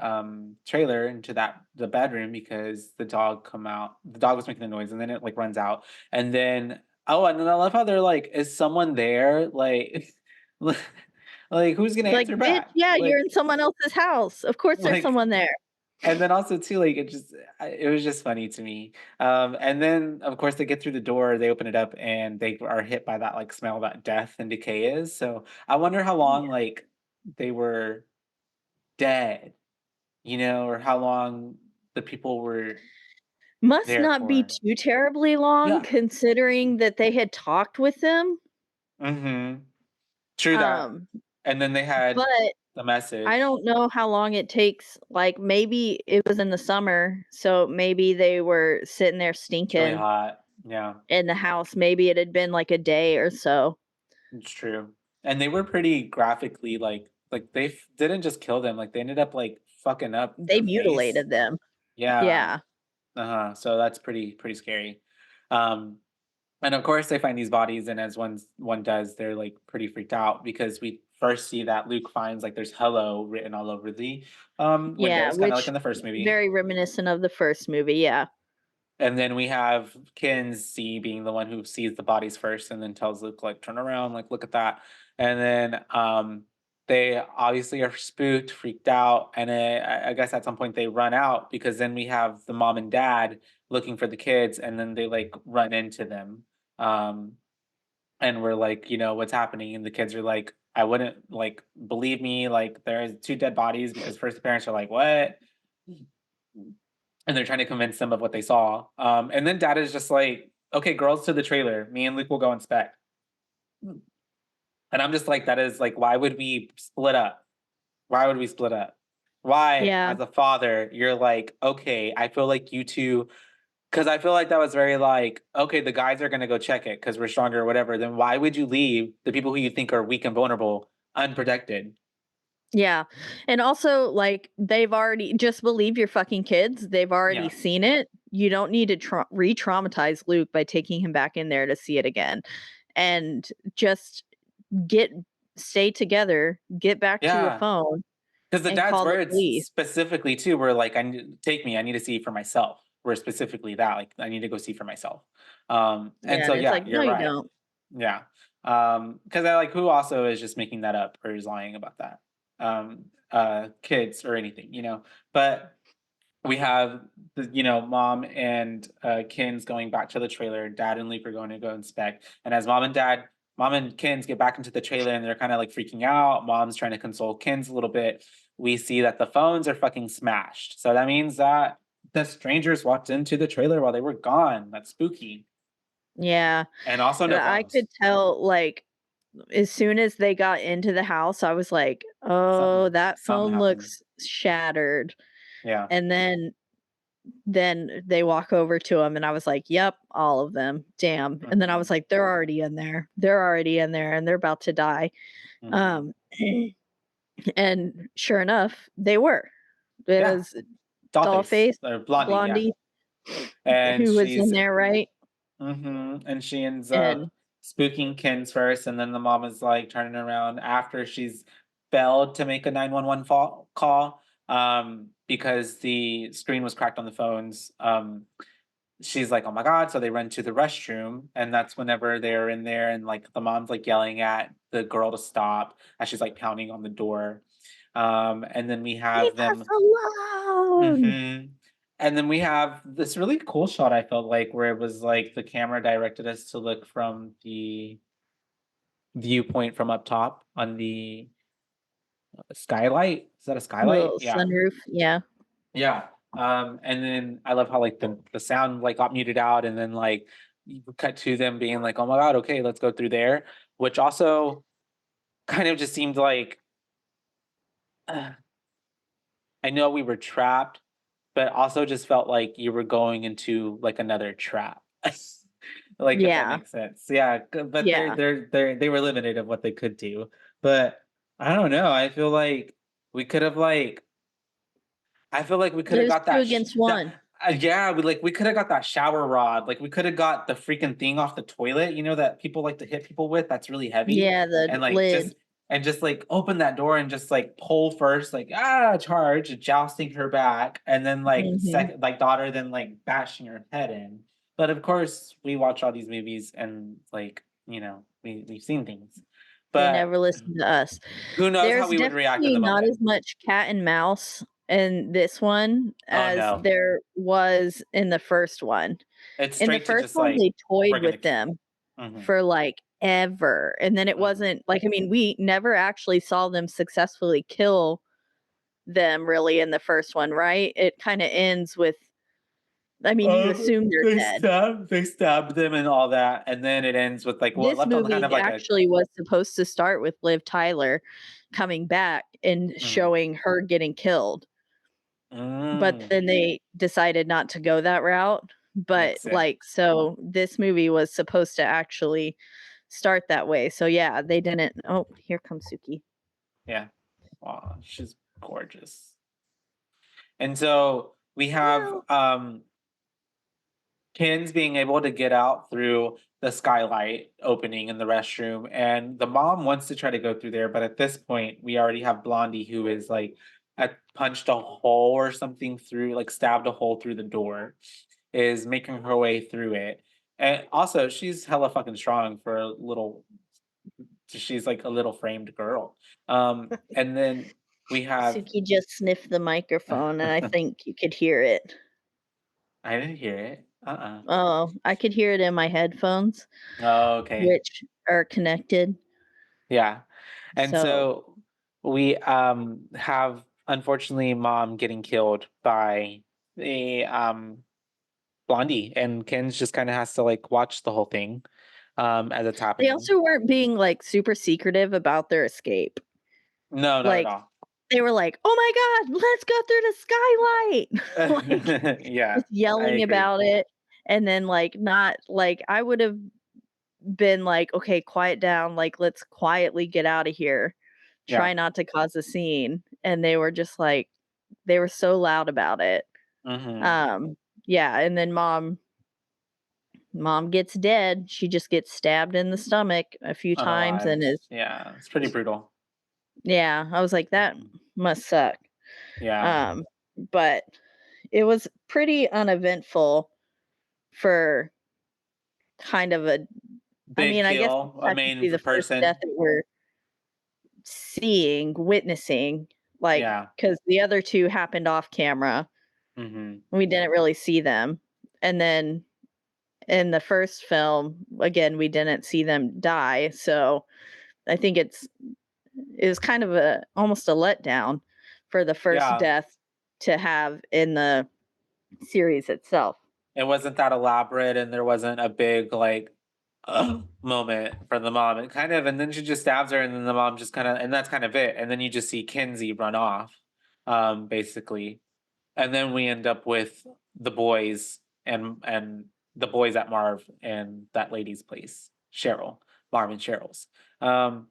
trailer, into the bedroom because the dog was making the noise and then it like runs out. And then oh, and then I love how they're like, is someone there? Like like who's gonna Like, answer "Bitch, back? yeah, you're in someone else's house. Of course there's Like someone there." and then also too, like, it was just funny to me. And then, of course, they get through the door, they open it up, and they are hit by that, like, smell that death and decay is. So, I wonder how long, like, they were dead, or how long the people were Must there not be for. too terribly long Yeah. considering that they had talked with them, Mhm. True that. um, And then they had but the I message. don't know how long it takes, like, maybe it was in the summer, so maybe they were sitting there It's really stinking hot. Yeah, in the house, maybe it had been, like, a day or so. it's true. And they were pretty graphically, like, they didn't just kill them, like, they ended up, like, fucking up They their face. mutilated them. Yeah. Yeah. Uh-huh. So that's pretty scary. Um, and of course they find these bodies, and as one does, they're like pretty freaked out because we first see that Luke finds like there's hello written all over the Yeah, windows, kind of like which in the first movie. very reminiscent of the first movie, yeah. And then we have Kinsey being the one who sees the bodies first and then tells Luke, like, turn around, like, look at that. And then they obviously are spooked, freaked out. And I guess at some point they run out because then we have the mom and dad looking for the kids and then they like run into them. Um, and we're like, what's happening? And the kids are like, I wouldn't like believe me. Like, there's two dead bodies because first the parents are like, what? And they're trying to convince them of what they saw. And then dad is just like, okay, girls to the trailer. Me and Luke will go inspect. And I'm just like, that is like, why would we split up? Why would we split up? Why, Yeah. as a father, you're like, okay, I feel like you two, because I feel like that was very like, okay, the guys are going to go check it because we're stronger or whatever. Then why would you leave the people who you think are weak and vulnerable unprotected? Yeah, and also, like, they've already just believe your fucking kids, they've already Yeah. seen it. You don't need to re-traumatize Luke by taking him back in there to see it again, and just get stay together, get back to your Yeah. phone, Because the and dad's call the words police. specifically too were like, take me, I need to see for myself. Were specifically that, like, I need to go see for myself. And Yeah, so and it's yeah, like, "No, you're you right. don't." Yeah. Because I like who also is just making that up or is lying about that. Kids or anything. But we have mom and Kins going back to the trailer. Dad and Luke are going to go inspect. And as mom and dad Mom and Kins get back into the trailer and they're kind of like freaking out. Mom's trying to console Kins a little bit. We see that the phones are fucking smashed. So that means that the strangers walked into the trailer while they were gone. That's spooky. Yeah. And also no I phones. could tell, like, as soon as they got into the house, I was like, "Oh, that Something phone happened. looks shattered." Yeah. And then they walk over to him, and I was like, "Yep, all of them. Damn." And then I was Hmm. like, "They're already in there. They're already in there, and they're about to die." Hmm. Um, and sure enough, they were. It Yeah. was Dollface Dollface, or Blondie. Yeah. Blondie, And who was in there, right? and she ends And up spooking Kins first, and then the mom is like turning around after she's failed to make a 911 call because the screen was cracked on the phones. She's like, "Oh my god!" So they run to the restroom, and that's whenever they're in there, and like the mom's like yelling at the girl to stop as she's like pounding on the door. And then we leave have us them. alone. Mhm. And then we have this really cool shot, I felt like, where it was like the camera directed us to look from the viewpoint from up top on the skylight. Is that a skylight? Little Yeah. sunroof, yeah. Yeah. And then I love how like the sound like got muted out and then like you cut to them being like, "Oh my god, okay, let's go through there," which also kind of just seemed like uh, I know we were trapped, but also just felt like you were going into like another trap. Like if that Yeah, makes sense. Yeah, but yeah. they were limited of what they could do. But I don't know. I feel like we could It have was got 2 that against that 1. yeah, we could have got that shower rod. Like we could have got the freaking thing off the toilet, that people like to hit people with that's really heavy Yeah, the and like lid. just like open that door and just like pull first like charge jousting her back and then like Mhm. second like daughter then like bashing her head in. But of course, we watch all these movies and like, we've seen things. They But never listened to us. who knows how There's we would react in definitely the not moment. as much cat and mouse in this one Oh as no. there was in the first one. It's In the straight to first just one, like they toyed we're gonna with kill. them Mhm. for, like, ever, and then it Mhm. wasn't like, I mean, we never actually saw them successfully kill them really in the first one, right? It kinda ends with, I mean, you assume they're dead. They stab them and all that, and then it ends with, like, well, it This left on kind movie of like a actually was supposed to start with Liv Tyler coming back and mhm. showing her getting killed, but Mm, then they decided not to go that route, but, makes like, sense. so this movie was supposed to actually start that way, so yeah, they didn't. Oh, here comes Suki. Yeah. Aw, she's gorgeous. And so we have, Meow. Ken's being able to get out through the skylight opening in the restroom, and the mom wants to try to go through there, but at this point, we already have Blondie who is like punched a hole or something through, like stabbed a hole through the door, is making her way through it. And also, she's hella fucking strong for a little. She's like a little framed girl. And then we have. Suki just sniffed the microphone, and I think you could hear it. I didn't hear it. Oh, I could hear it in my headphones, Oh, okay. which are connected, Yeah. And so so we have unfortunately mom getting killed by the Blondie and Ken's just kind of has to like watch the whole thing as it's they happening. also weren't being, like, super secretive about their escape. No, not at Like, all. they were like, "Oh my god, let's go through the skylight!" Like, Yeah, just I yelling agree. about it, and then, like, not like, I would've been like, "Okay, quiet down, like, let's quietly get out of here. Yeah. Try not to cause a scene," and they were just like they were so loud about it. Hmm. Um, yeah, and then mom gets dead. She just gets stabbed in the stomach a few times and Unalived. is Yeah, it's pretty brutal. yeah, I was like, "That Mhm. must suck." Yeah. Um, but it was pretty uneventful for kind of a I Big mean, I guess it's kill, a main technically the first death person. that we're witnessing, like, Yeah. because the other 2 happened off camera. Hmm. We didn't really see them, and then in the first film, again, we didn't see them die, so I think it was kind of almost a letdown for the first Yeah, death to have in the series itself. it wasn't that elaborate, and there wasn't a big like moment for the mom. It kind of, and then she just stabs her, and then the mom just kind of, and that's kind of it. And then you just see Kinsey run off, basically, and then we end up with the boys and the boys at Marv and that lady's place, Cheryl, Marv and Cheryl's. Um,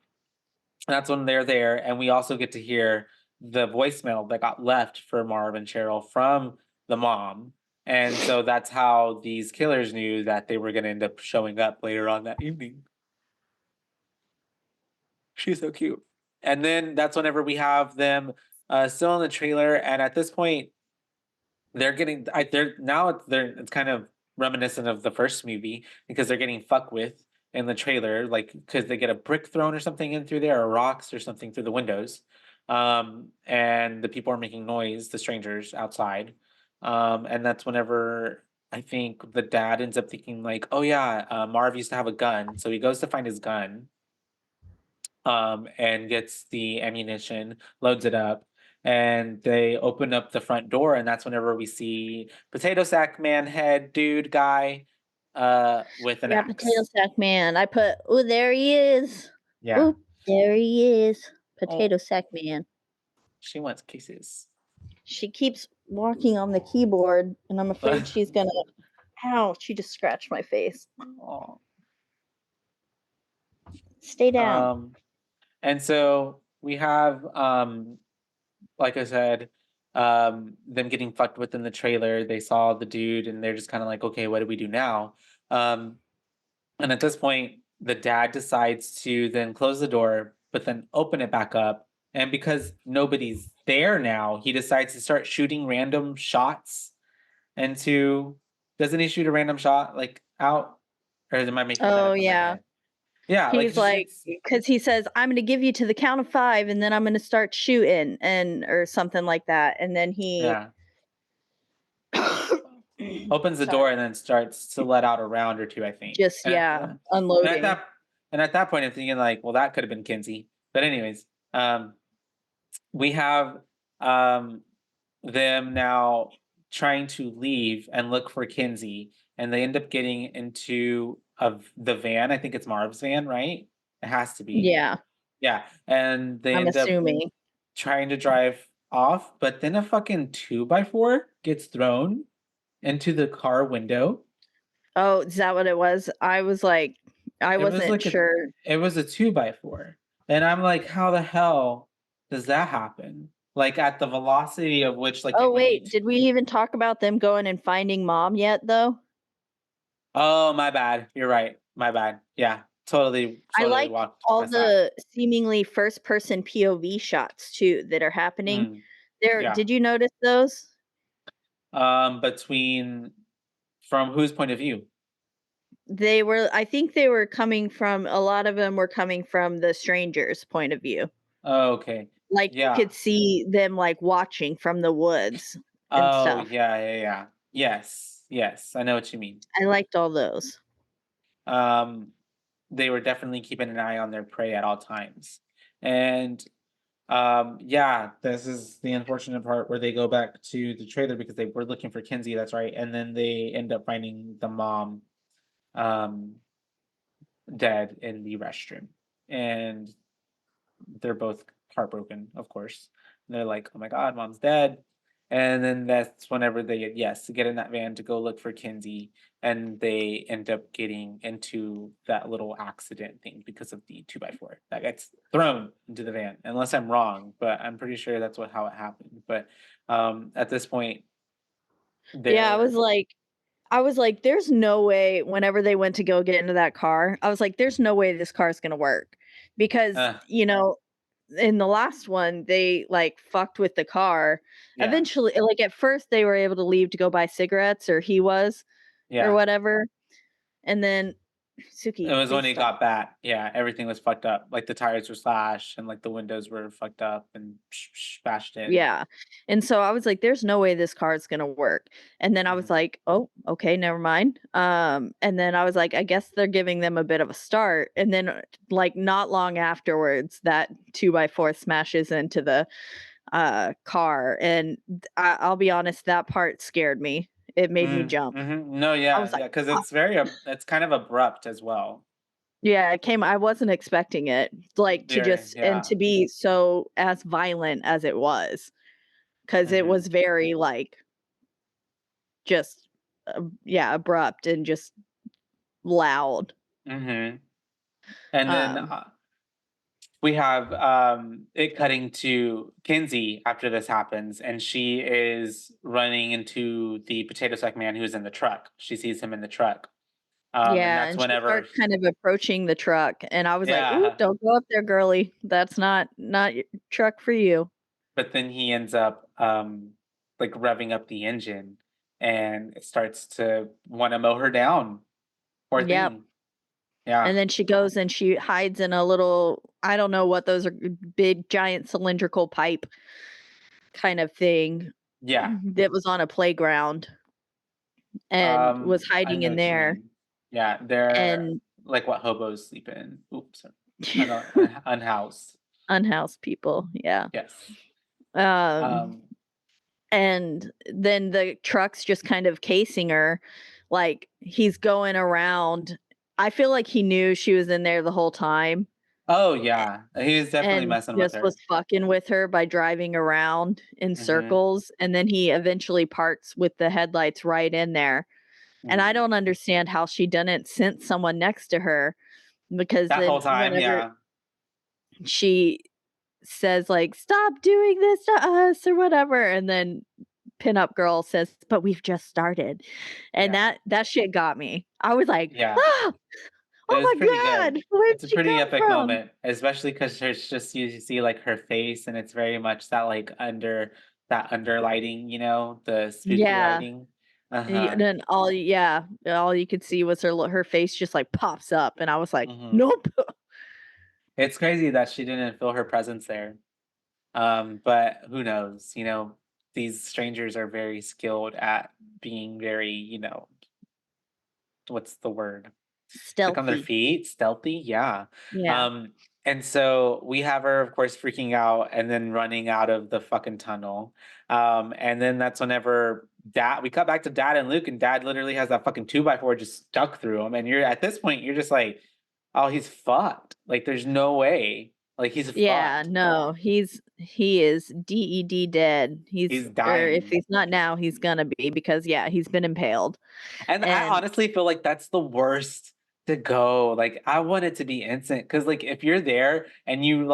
that's when they're there, and we also get to hear the voicemail that got left for Marv and Cheryl from the mom. And so that's how these killers knew that they were going to end up showing up later on that evening. She's so cute. And then that's whenever we have them still in the trailer. And at this point, they're getting, they're now it's kind of reminiscent of the first movie because they're getting fucked with in the trailer, like because they get a brick thrown or something in through there, or rocks or something through the windows. And the people are making noise, the strangers outside. And that's whenever I think the dad ends up thinking like, oh yeah, Marv used to have a gun, so he goes to find his gun, and gets the ammunition, loads it up, and they open up the front door, and that's whenever we see potato sack man head dude guy with an Yeah, potato axe. sack man. I put, oh, there he is. Yeah. Oh, there he is. Oh, Potato sack man. she wants kisses. She keeps walking on the keyboard, and I'm afraid she's gonna. Ow, she just scratched my face. Oh. Stay down. And so we have like I said, them getting fucked with in the trailer. They saw the dude and they're just kind of like, okay, what do we do now? Um, And at this point, the dad decides to then close the door, but then open it back up. And because nobody's there now, he decides to start shooting random shots into. Doesn't he shoot a random shot like out? Or am I making that Oh up in my yeah. head? Yeah, like He's he like, shoots. because he says, I'm gonna give you to the count of 5, and then I'm gonna start shooting, and or something like that. And then he Yeah. Opens the door sorry. and then starts to let out a round or two, I think. Just yeah, And at unloading. that point, I'm thinking like, well, that could have been Kinsey. But anyways, we have um, them now trying to leave and look for Kinsey, and they end up getting into the van. I think it's Marv's van, right? It has to be. Yeah, Yeah, and they I'm end up assuming. trying to drive off, but then a fucking 2x4 gets thrown into the car window. Oh, is that what it was? I was like, I It was wasn't like a sure. it was a 2x4, and I'm like, "How the hell does that happen?" Like, at the velocity of which, like, Oh, it would be wait, t did we even talk about them going and finding mom yet, though? Oh, my bad, you're right, my bad. Yeah, I totally liked walked all past that. the seemingly first person POV shots too that are happening. Mm, There, yeah. did you notice those? Between from whose point of view? They were, I think they were coming from, a lot of them were coming from the stranger's point of view. Oh, okay. Like, you Yeah. could see them, like, watching from the woods and Oh, stuff. yeah, yeah, yeah. Yes, yes, I know what you mean. I liked all those. Um, they were definitely keeping an eye on their prey at all times. And yeah, this is the unfortunate part where they go back to the trailer because they were looking for Kinsey, that's right. And then they end up finding the mom um dead in the restroom. And they're both heartbroken, of course. They're like, "Oh my god, mom's dead." And then that's whenever they get in that van to go look for Kinsey, and they end up getting into that little accident thing because of the 2x4 that gets thrown into the van. Unless I'm wrong, but I'm pretty sure that's how it happened. But at this point, Yeah, they're I was like, there's no way whenever they went to go get into that car, I was like, there's no way this car is gonna work. Because, uh, in the last one, they like fucked with the car. yeah, Eventually, like at first they were able to leave to go buy cigarettes, or he was, or yeah, whatever. And then It Suki, was when please he stop. got back. Yeah, everything was fucked up. Like the tires were slashed and like the windows were fucked up and bashed in. Yeah. And so I was like, there's no way this car is gonna work. And then I was Mhm. like, oh, okay, never mind. And then I was like, I guess they're giving them a bit of a start. And then like not long afterwards, that 2x4 smashes into the car. And I'll be honest, that part scared me. It made me jump. No, I was yeah, like, yeah, because "Ah." it's very, it's kind of abrupt as well. Yeah, I wasn't expecting it, like, to Very, just and yeah. to be so as violent as it was, because it hmm was very, like, just, yeah, abrupt and just loud. hmm And then Um, we have it cutting to Kinsey after this happens, and she is running into the potato sack man who's in the truck. She sees him in the truck, and yeah, that's and she whenever, starts kind of approaching the truck, and I was like, "Ooh, yeah. don't go up there, girly. That's not y truck for you." But then he ends up like revving up the engine, and it starts to want to mow her down. Poor Yep, thing. Yeah, and then she goes and she hides in a little I don't know what those are, big, giant cylindrical pipe kind of thing yeah. that was on a playground and was I hiding know in what you there, mean. Yeah, they're and like what hobos sleep in. Oops, sorry. Unhoused. unhoused people, yeah. Yes. Um, Um, and then the truck's just kind of casing her, like, he's going around. I feel like he knew she was in there the whole time oh yeah, he was definitely and messing with just was her. fucking with her by driving around in hmm circles, and then he eventually parks with the headlights right in there, and I hmm don't understand how she didn't sense someone next to her because That then whole time, whenever yeah. she says, like, "Stop doing this to us," or whatever, and then pinup girl says, "But we've just started." And Yeah. that shit got me. I was like, Yeah. "Ah, It oh was pretty my good. god, where It's did a she pretty come epic from?" moment, especially because there's just you see like her face, and it's very much that like that under lighting, the spooky Yeah, lighting. and Uh-huh. then all you could see was her face just, like, pops up, and I was like, hmm "Nope." It's crazy that she didn't feel her presence there. But who knows? These strangers are very skilled at being very, what's the word? Quick on their Stealthy. feet, stealthy, yeah. Yeah. Um, and so we have her, of course, freaking out and then running out of the fucking tunnel. And then that's whenever Dad, we cut back to Dad and Luke, and Dad literally has that fucking 2x4 just stuck through him. And you're at this point, you're just like, oh, he's fucked. Like, there's no way. Like, he's Yeah, fucked. no, he is DED dead. He's He's or if dying. he's not now, he's gonna be because, yeah, he's been impaled, And I and honestly feel like that's the worst to go. Like, I want it to be instant because, like, if you're there and you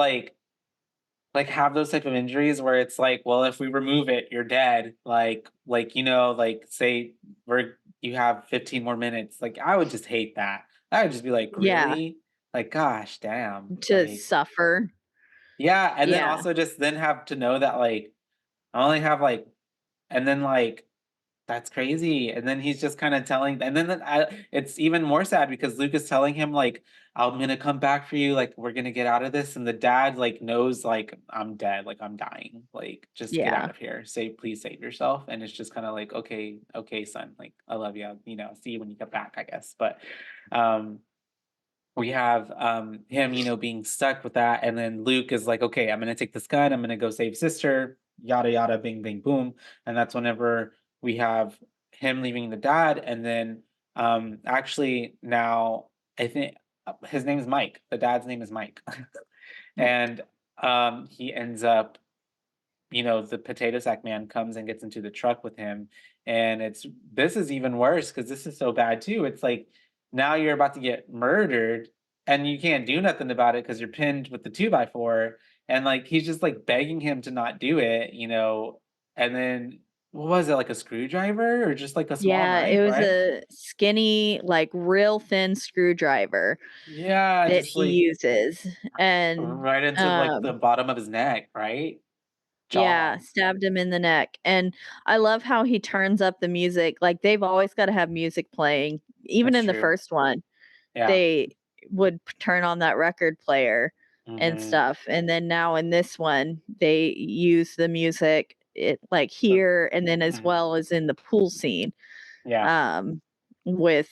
like have those type of injuries where it's like, well, if we remove it, you're dead. Like say you have 15 more minutes. Like I would just hate that. I would just be like, yeah, really? Like, gosh, damn. to Like, suffer. yeah, and then Yeah. also just then have to know that like I only have like and then like that's crazy. And then he's just kind of telling, and then it's even more sad because Luke is telling him like, "I'm gonna come back for you. Like, we're gonna get out of this." And the dad like knows like I'm dead, like I'm dying. Like, just get out Yeah. of here. Please save yourself. And it's just kind of like, okay, okay, son. Like, I love you. See you when you get back, I guess. But um, we have him, being stuck with that, and then Luke is like, okay, I'm gonna take this gun, I'm gonna go save sister, yada yada, bing bing boom, and that's whenever we have him leaving the dad, and then actually now I think his name is Mike. The dad's name is Mike, and he ends up the potato sack man comes and gets into the truck with him. And this is even worse because this is so bad too. It's like now you're about to get murdered and you can't do nothing about it because you're pinned with the 2x4. And like he's just like begging him to not do it. And then what was it, like a screwdriver or just like a small Yeah, it knife, was right? a skinny, like, real thin screwdriver Yeah, that just he like uses, and, right into like the bottom of his neck, right? yeah, Jaw. stabbed him in the neck, and I love how he turns up the music, like, they've always gotta have music playing, even That's in the true. first one, they would turn on that record player and Mhm. stuff. And then now in this one, they use the music like So here and then as mhm. well as in the pool scene, Yeah. um, with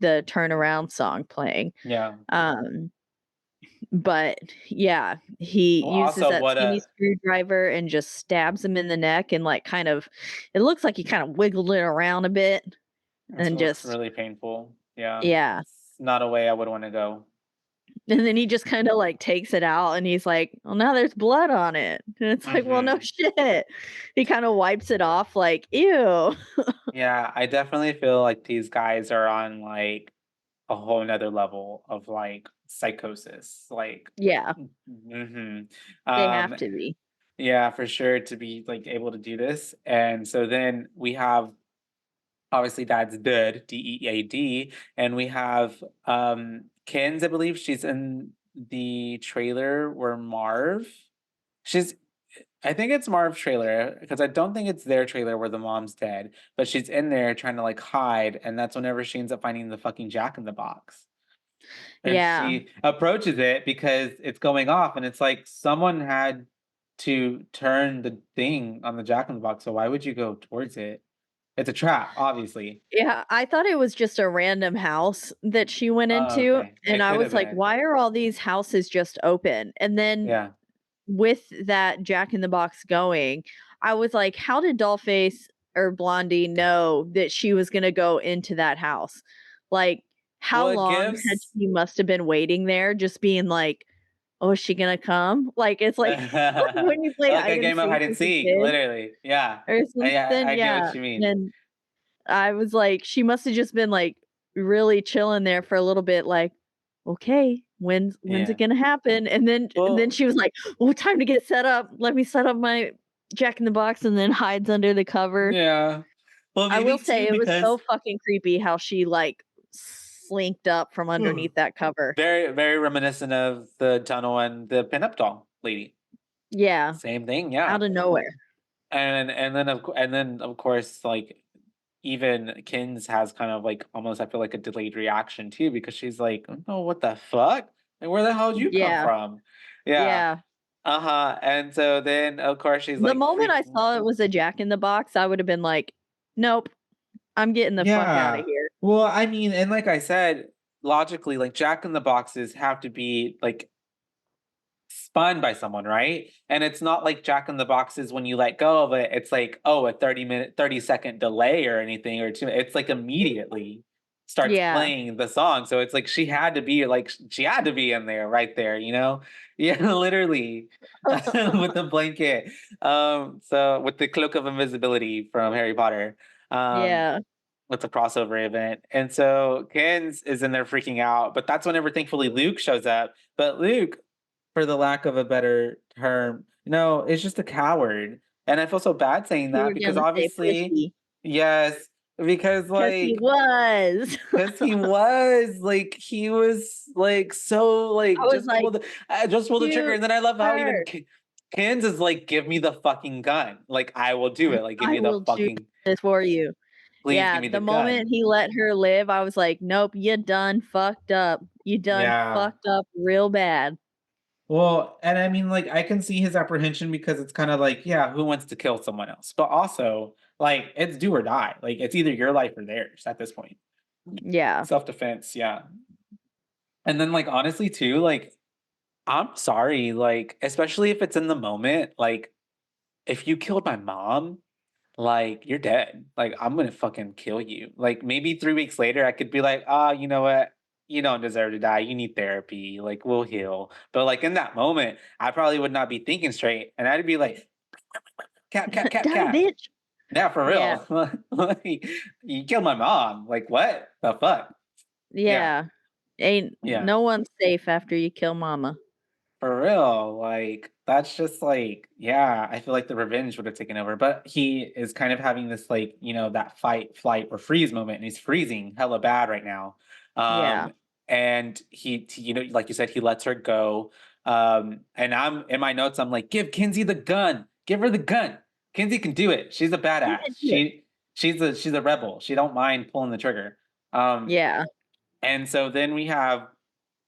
the turnaround song playing. Yeah. Um, but yeah, he Well, uses also that what skinny a screwdriver and just stabs him in the neck and like kind of it looks like he kind of wiggled it around a bit it and looks just really painful. Yeah. yeah. It's not a way I would want to go. And then he just kind of like takes it out and he's like, well, now there's blood on it. And it's like, well, no Mhm. shit. He kind of wipes it off like, ew. Yeah, I definitely feel like these guys are on like a whole nother level of like psychosis. Like, Yeah, mhm. they have Um, to be. yeah, for sure to be like able to do this. And so then we have obviously dad's dead, DEAD, and we have Kins, I believe she's in the trailer where Marv. She's I think it's Marv's trailer because I don't think it's their trailer where the mom's dead, but she's in there trying to like hide, and that's whenever she ends up finding the fucking Jack in the Box. And Yeah. she approaches it because it's going off, and it's like someone had to turn the thing on the Jack in the Box. So why would you go towards it? It's a trap, obviously. Yeah, I thought it was just a random house that she went Oh, into, okay. and It I could have was like, been. "Why are all these houses just open?" And then Yeah. with that Jack in the Box going, I was like, "How did Dollface or Blondie know that she was gonna go into that house?" Like, how Well, it long had gives she must have been waiting there just being like, "Oh, is she gonna come?" Like, it's like when you play like a hide and game of seek hide and as a seek, kid literally. Yeah. or Yeah, something, I get yeah, what you mean. and I was like, she must have just been, like, really chilling there for a little bit, like, "Okay, when's Yeah. it gonna happen?" And then Well, she was like, "Oh, time to get set up. Let me set up my Jack in the Box," and then hides under the cover. yeah. Well, I will maybe say too it was so because fucking creepy how she, like, slinked up from underneath that cover. very, very reminiscent of the tunnel and the pinup doll lady. Yeah, Same thing, yeah. out of nowhere. And then of course, like even Kins has kind of like almost I feel like a delayed reaction too because she's like, "Oh, what the fuck? And where the hell did you come Yeah, from?" Yeah. yeah. Uh-huh. And so then of course she's The like moment I freaking. saw it was a Jack in the Box, I would have been like, "Nope, I'm getting the fuck out of Yeah. here." Well, I mean, and like I said, logically, like Jack in the Boxes have to be like spun by someone, right? And it's not like Jack in the Boxes when you let go of it, it's like, oh, a 30-second delay or anything, or two. It's like immediately starts Yeah. playing the song. So it's like she had to be like she had to be in there right there, you know? Yeah, literally. With the blanket. So with the cloak of invisibility from Harry Potter. Um Yeah. with the crossover event. And so Kens is in there freaking out, but that's whenever thankfully Luke shows up. But Luke, for the lack of a better term, no, is just a coward. And I feel so bad saying You that were because gonna say obviously, pussy, yes, because 'cause he like was. because he was like so I like was like, just pull the trigger, "Shoot and then I love how even her. Kens is like, give me the fucking gun, like I will do it, like give I me the will shoot fucking this for you." please give Yeah, me the the moment gun. he let her live, I was like, "Nope, you done fucked up. You done Yeah. fucked up real bad." Well, and I mean, like, I can see his apprehension because it's kind of like, yeah, who wants to kill someone else? But also, like, it's do or die. Like, it's either your life or theirs at this point. Yeah. Self defense, yeah. And then, like, honestly, too, like, I'm sorry, like, especially if it's in the moment, like, if you killed my mom, like, you're dead. Like, I'm gonna fucking kill you. Like, maybe 3 weeks later, I could be like, ah, you know what? You don't deserve to die. You need therapy. Like, we'll heal. But like in that moment, I probably would not be thinking straight, and I'd be like, cat, cat, cat, "Die, cat. bitch." Yeah, for Yeah. real. Like, you killed my mom. Like, what the fuck? Yeah, Yeah. Ain't yeah. no one's safe after you kill mama. For real, like that's just like, yeah, I feel like the revenge would have taken over. But he is kind of having this like, that fight, flight, or freeze moment, and he's freezing hella bad right now. Yeah. And like you said, he lets her go. And I'm in my notes, I'm like, give Kinsey the gun, give her the gun. Kinsey can do it. She's a You badass. can do it. She's a rebel. She don't mind pulling the trigger. Um, Yeah. And so then we have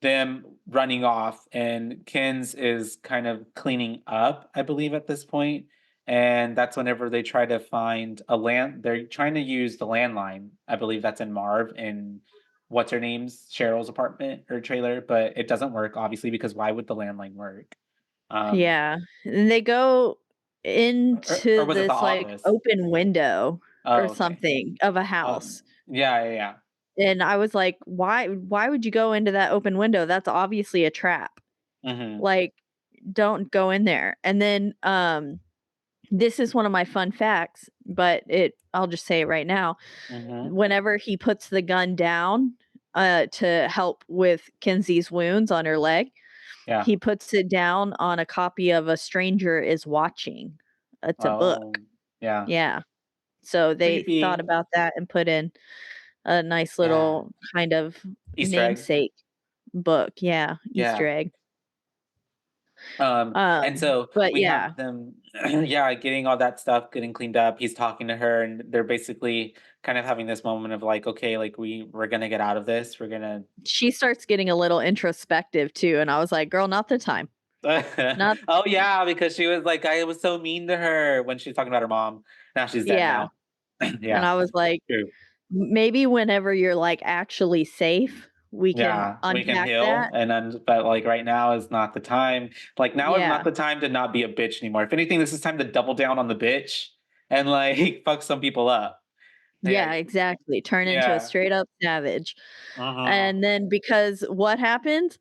them running off, and Kins is kind of cleaning up, I believe, at this point. And that's whenever they try to find a land. They're trying to use the landline. I believe that's in Marv and what's her name's Cheryl's apartment or trailer, but it doesn't work obviously because why would the landline work? Um, Yeah, and they go or into was it the this, like, office? open window or Oh, okay. something of a Um, house, yeah, yeah, yeah. and I was like, "Why would you go into that open window? That's obviously a trap. Mm-hmm. Like, don't go in there." And then, this is one of my fun facts, but I'll just say it right now. Mm-hmm. Whenever he puts the gun down, to help with Kenzie's wounds on her leg, Yeah. he puts it down on a copy of A Stranger Is Watching. It's a Oh, book. yeah. Yeah. So they thought Creepy. about that and put in a nice Yeah. little kind of Easter egg. namesake book. Yeah, Easter Yeah. egg. And so But we yeah, have them, yeah, getting all that stuff, getting cleaned up. He's talking to her, and they're basically kind of having this moment of like, okay, like we're gonna get out of this. We're gonna. she starts getting a little introspective too, and I was like, "Girl, not the time. Not Oh yeah, because she was like, I was so mean to her when she's talking about her mom. Now she's dead yeah." now. And Yeah, I was like, true. Maybe whenever you're, like, actually safe, we can Yeah, we can unpack heal, that." and then, but like right now is not the time. Like now is not Yeah. the time to not be a bitch anymore. If anything, this is time to double down on the bitch and like fuck some people up. Yeah, Yeah, exactly, turn into a yeah. straight up savage. Uh-huh. And then because what happened?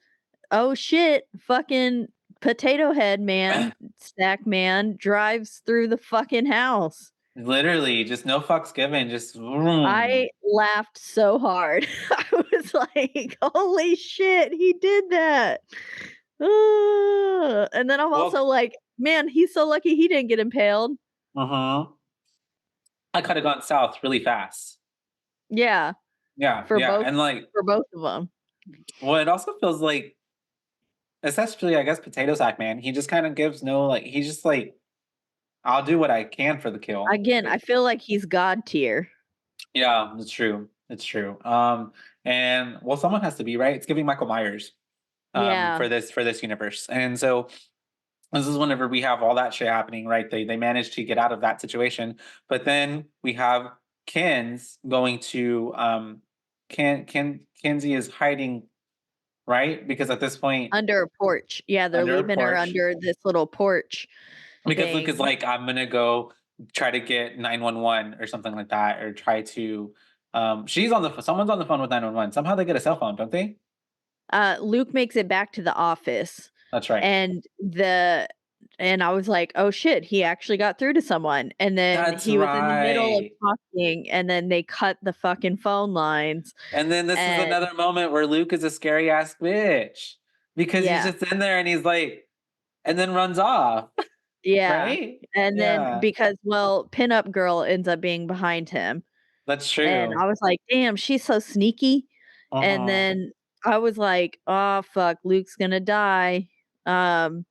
Oh shit, fucking Potato Head Man, Stack Man drives through the fucking house. Literally, just no fucks given. Just vroom. I laughed so hard. I was like, "Holy shit, he did that." And then I'm also Well, like, "Man, he's so lucky he didn't get impaled." uh-huh. I could have gone south really fast. Yeah, Yeah, for yeah. both And like, for both of them. well, it also feels like, especially I guess Potato Sack Man, he just kind of gives no like he's just like, I'll do what I can for the kill. Again, I feel like he's god tier. Yeah, it's true. It's true. And well, someone has to be right. It's giving Michael Myers Yeah, for this universe. And so this is whenever we have all that shit happening, right? They manage to get out of that situation, but then we have Ken's going to Kenzie is hiding, right? Because at this point, under a porch. Yeah, they're under a leaving her porch, under this little porch because Luke is thing. like, I'm gonna go try to get 911 or something like that, or try to she's on the someone's on the phone with 911. Somehow they get a cell phone, don't they? Luke makes it back to the office, That's right. and I was like, "Oh shit, he actually got through to someone." And then That's he was in the middle of right. talking, and then they cut the fucking phone lines, And then this is and another moment where Luke is a scary ass bitch because he's yeah. just in there and he's like, and then runs off, Yeah, right? and then Yeah, because, well, pinup girl ends up being behind him, that's and true. I was like, "Damn, she's so sneaky." And Uh-huh. then I was like, "Oh, fuck, Luke's gonna die." Um,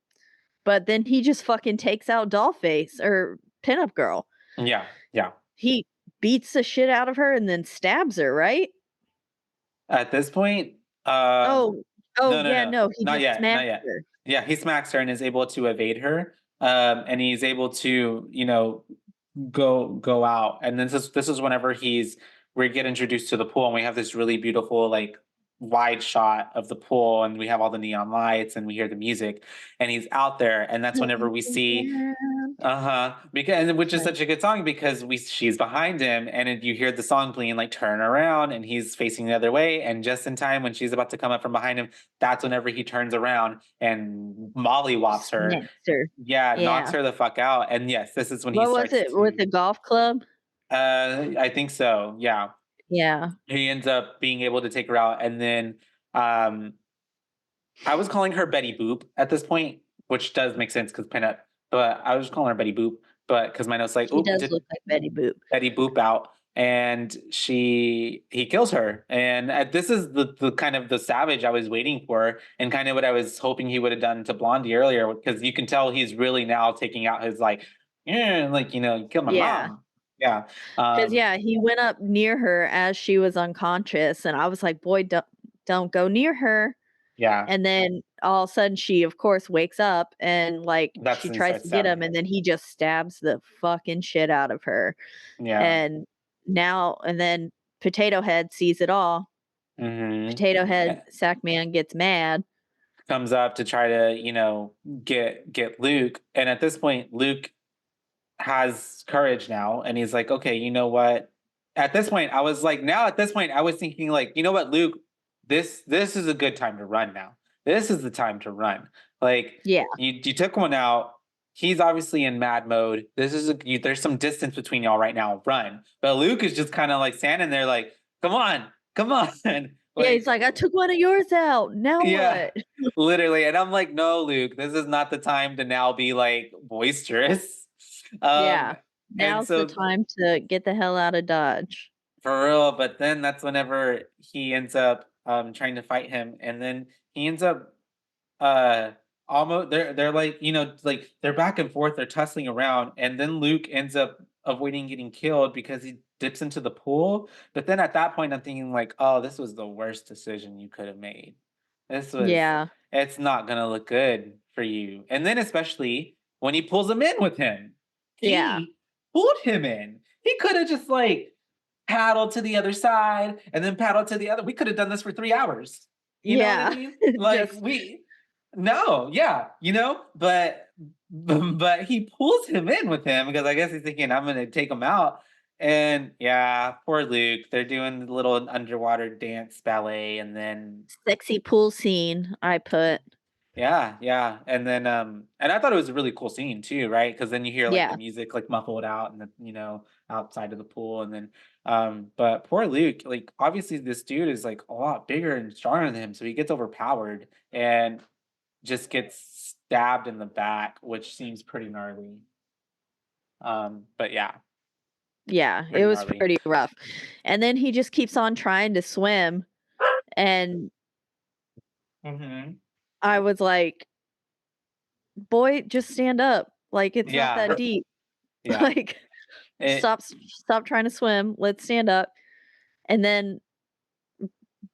but then he just fucking takes out Dollface or pinup girl. Yeah, yeah. He beats the shit out of her and then stabs her, right? At this point, Oh, oh, no, no, yeah, no, no, he not just yet, not smacked yet. her. Yeah, he smacks her and is able to evade her, and he's able to, go out. And then this is whenever we get introduced to the pool, and we have this really beautiful like wide shot of the pool, and we have all the neon lights, and we hear the music, and he's out there, and that's whenever we see because which is such a good song because we she's behind him and you hear the song playing like turn around and he's facing the other way and just in time when she's about to come up from behind him, that's whenever he turns around and Molly wops her. Smacks her. Yeah, knocks Yeah. her the fuck out. And yes, this is when he What was starts it, with to the golf club? I think so. Yeah. Yeah. He ends up being able to take her out and then um I was calling her Betty Boop at this point, which does make sense because pinup, but I was just calling her Betty Boop, but because my notes like, She oop, does did look like Betty Boop. Betty Boop out, and he kills her, and this is the kind of the savage I was waiting for, and kind of what I was hoping he would have done to Blondie earlier, because you can tell he's really now taking out his like, yeah, like you killed my Yeah. mom, yeah, 'Cause, yeah, he went up near her as she was unconscious, and I was like, "Boy, don't go near her. Yeah. And then all of a sudden she, of course, wakes up and like That's she when he tries starts to get stabbing him, and her. then he just stabs the fucking shit out of her. Yeah. And then Potato Head sees it all. Mm-hmm. Potato Head Sackman gets mad. Comes up to try to, get Luke. And at this point, Luke has courage now, and he's like, okay, you know what? At this point, I was like, now at this point, I was thinking, like, you know what, Luke, this is a good time to run now. This is the time to run. Like, Yeah. you took one out. He's obviously in mad mode. There's some distance between y'all right now. Run. But Luke is just kind of like standing there, like, come on, come on. Yeah, he's Like, like, I took one of yours out. Now yeah, what? literally. And I'm like, no, Luke, this is not the time to now be like boisterous. Um, Yeah. and Now's the so time to get the hell out of Dodge. for real, but then that's whenever he ends up trying to fight him, and then he ends up uh almost they're like, like they're back and forth, they're tussling around, and then Luke ends up avoiding getting killed because he dips into the pool. But then at that point I'm thinking like, oh, this was the worst decision you could have made. This was Yeah. It's not gonna look good for you. And then especially when he pulls him in with him. Yeah. He pulled him in. He could have just like paddled to the other side and then paddled to the other. We could have done this for 3 hours. You know what I Yeah. mean? Like Just no, yeah, but but he pulls him in with him because I guess he's thinking I'm gonna take him out. And yeah, poor Luke. They're doing the little underwater dance ballet, and then sexy pool scene, I put. yeah, yeah, and then and I thought it was a really cool scene too, right? Because then you hear like the Yeah. music like muffled out and the outside of the pool, and then but poor Luke, like obviously this dude is like a lot bigger and stronger than him, so he gets overpowered and just gets stabbed in the back, which seems pretty gnarly. But yeah, Yeah, it pretty was gnarly. pretty rough. And then he just keeps on trying to swim, and Hmm. I was like, "Boy, just stand up. Like, it's not Yeah, that deep. yeah. Like, It stop trying to swim. Let's stand up." And then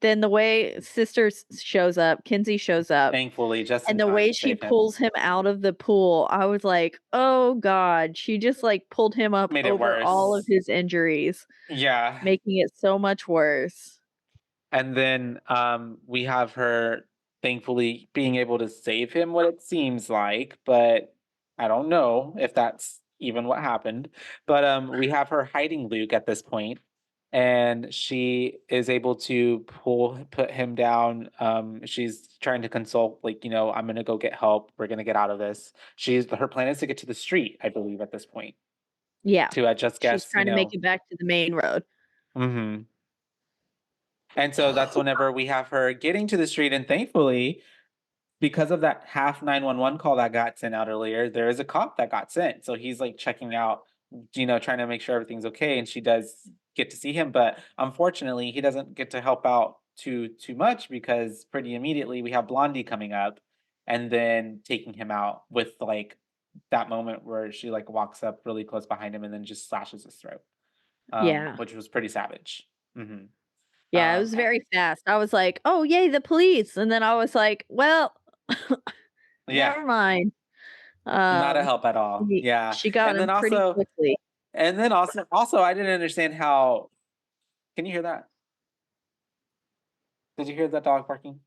the way shows up, Kinsey shows up, Thankfully just in and the time way to she save him. pulls him out of the pool, I was like, "Oh god." She just, like, pulled him up Made it over all of worse. his injuries, Yeah. making it so much worse. And then we have her thankfully being able to save him, what it seems like, but I don't know if that's even what happened. But we have her hiding Luke at this point, and she is able to put him down. She's trying to consult, like, I'm gonna go get help. We're gonna get out of this. Her plan is to get to the street, I believe, at this point. Yeah. To just She's guess, trying to make it back to the main road. hmm. And so that's whenever we have her getting to the street, and thankfully, because of that half 911 call that got sent out earlier, there is a cop that got sent. So he's like checking out, trying to make sure everything's okay. And she does get to see him, but unfortunately, he doesn't get to help out too much because pretty immediately we have Blondie coming up and then taking him out with like that moment where she like walks up really close behind him and then just slashes his throat, Yeah. which was pretty savage. Hmm. Yeah, it was And, very fast. I was like, "Oh, yay, the police." And then I was like, "Well, yeah, never mind." not a help at all. Yeah. She got And then him pretty also quickly. I didn't understand how can you hear that? Did you hear that dog barking?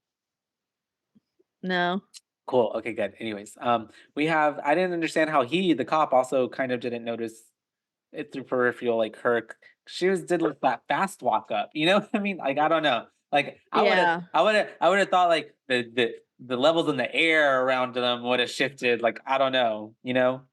No. Cool. Okay, good. Anyways, I didn't understand how the cop, also kind of didn't notice it through peripheral, like she did like that fast walk up. You know what I mean? Like I don't know. Like Yeah. I would have thought like the levels in the air around them would have shifted. Like I don't know,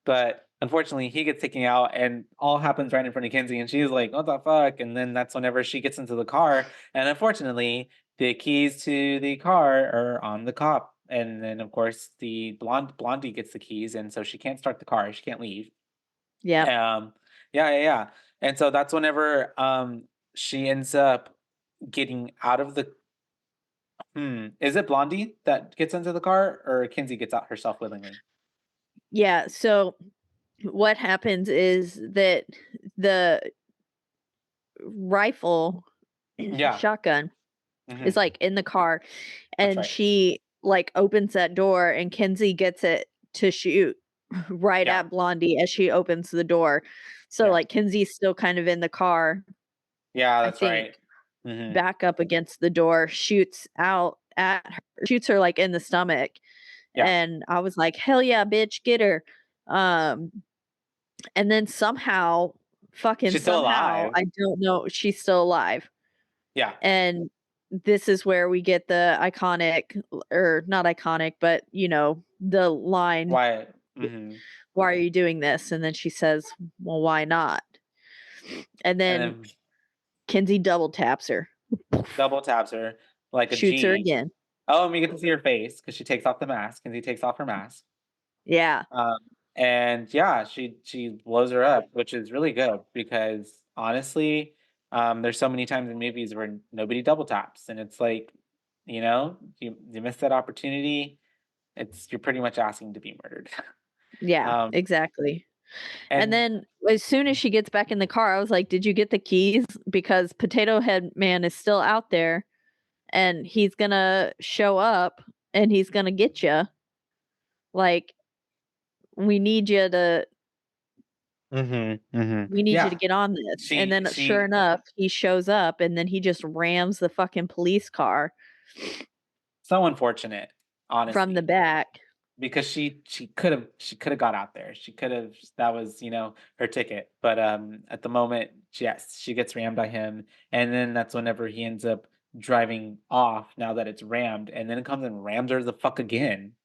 But unfortunately, he gets taken out, and all happens right in front of Kinsey, and she's like, "What the fuck?" And then that's whenever she gets into the car, and unfortunately, the keys to the car are on the cop. And then, of course, the blondie gets the keys, and so she can't start the car. She can't leave. Yep. Yeah, yeah, yeah. And so that's whenever she ends up getting out of the is it Blondie that gets into the car or Kinsey gets out herself willingly? Yeah, so what happens is that the rifle Yeah. shotgun is, Mhm. like, in the car, That's and right. she, like, opens that door, and Kinsey gets it to shoot right Yeah. at Blondie as she opens the door. So, Yeah. like, Kinsey's still kind of in the car, Yeah, I that's think, right. Mhm. back up against the door, shoots out at her, shoots her, like, in the stomach, Yeah. and I was like, "Hell yeah, bitch, get her." Um, and then somehow, fucking She's still somehow, alive. I don't know, she's still alive. Yeah. And this is where we get the iconic, or not iconic, but, the line, Why mhm. "Why are you doing this?" And then she says, "Well, why not?" And And then then Kinsey double taps her, double taps her like a shoots her G. again. Oh, and we get to see her face because she takes off the mask, and he takes off her mask. Yeah. Um, and yeah, she blows her up, which is really good because honestly, there's so many times in movies where nobody double taps, and it's like, you miss that opportunity. You're pretty much asking to be murdered. Yeah, um, exactly. And and then as soon as she gets back in the car, I was like, "Did you get the keys?" Because Potato Head Man is still out there, and he's gonna show up, and he's gonna get you. Like, we need you to we need you to yeah, get on this. And she then sure she enough, he shows up, and then he just rams the fucking police car so unfortunate, from the honestly. back. Because she could have got out there. She could have that was, her ticket. But at the moment, yes, she gets rammed by him. And then that's whenever he ends up driving off now that it's rammed, and then it comes and rams her the fuck again.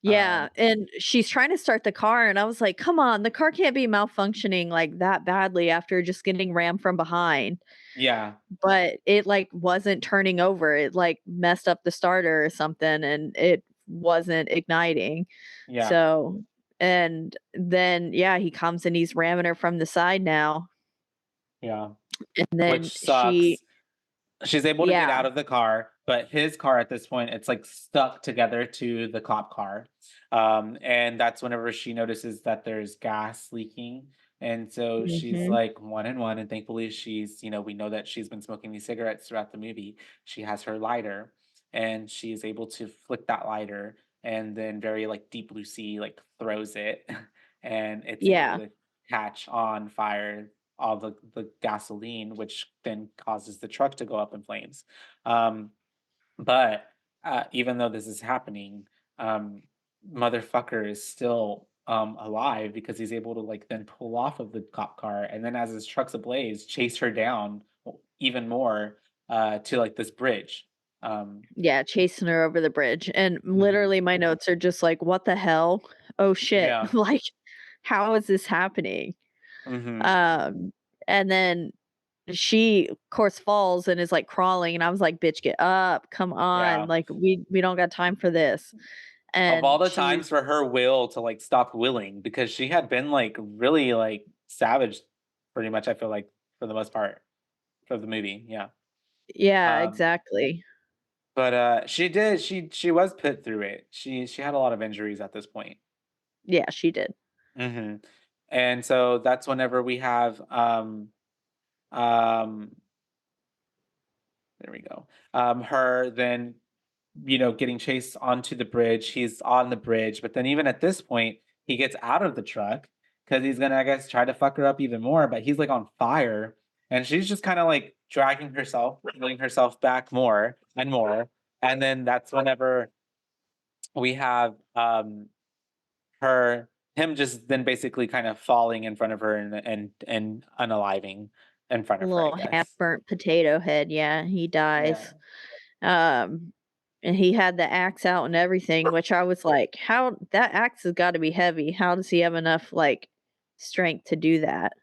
Yeah, Um, and she's trying to start the car, and I was like, "Come on, the car can't be malfunctioning, like, that badly after just getting rammed from behind." yeah, But it, like, wasn't turning over, it, like, messed up the starter or something, and it wasn't igniting. yeah, So and then, yeah, he comes and he's ramming her from the side now, yeah. and then Which she sucks. She's able to get yeah, out of the car, but his car at this point, it's like stuck together to the cop car. And that's whenever she notices that there's gas leaking. And so she's mhm, like one and one. And thankfully, we know that she's been smoking these cigarettes throughout the movie. She has her lighter and she is able to flick that lighter and then very like deep blue sea, like throws it and it's able yeah, to catch on fire all the gasoline, which then causes the truck to go up in flames. Um, but even though this is happening, um, motherfucker is still alive because he's able to like then pull off of the cop car, and then as his truck's ablaze, chase her down even more to like this bridge. Um, yeah, chasing her over the bridge, and mhm. literally my notes are just like, "What the hell? Oh, shit." Yeah. Like, how is this happening? Hmm. Um, and then she, of course, falls and is, like, crawling, and I was like, "Bitch, get up, come on, Yeah. like, we don't got time for this." Of And all the she's times for her will to like stop willing because she had been like really like savage pretty much I feel like for the most part for the movie, yeah. yeah, Um, exactly. but she was put through it. She had a lot of injuries at this point. Yeah, she did. Mhm. And so that's whenever we have um there we go. Her then getting chased onto the bridge. He's on the bridge, but then even at this point, he gets out of the truck because he's gonna, I guess, try to fuck her up even more. But he's like on fire, and she's just kind of like dragging herself, pulling herself back more and more. And then that's whenever we have her him just then basically kind of falling in front of her and unaliving in front A of her, I little guess. half-burnt potato head, yeah, he Yeah. dies. Um, and he had the axe out and everything, which I was like, "How that axe has gotta be heavy. How does he have enough, like, strength to do that?"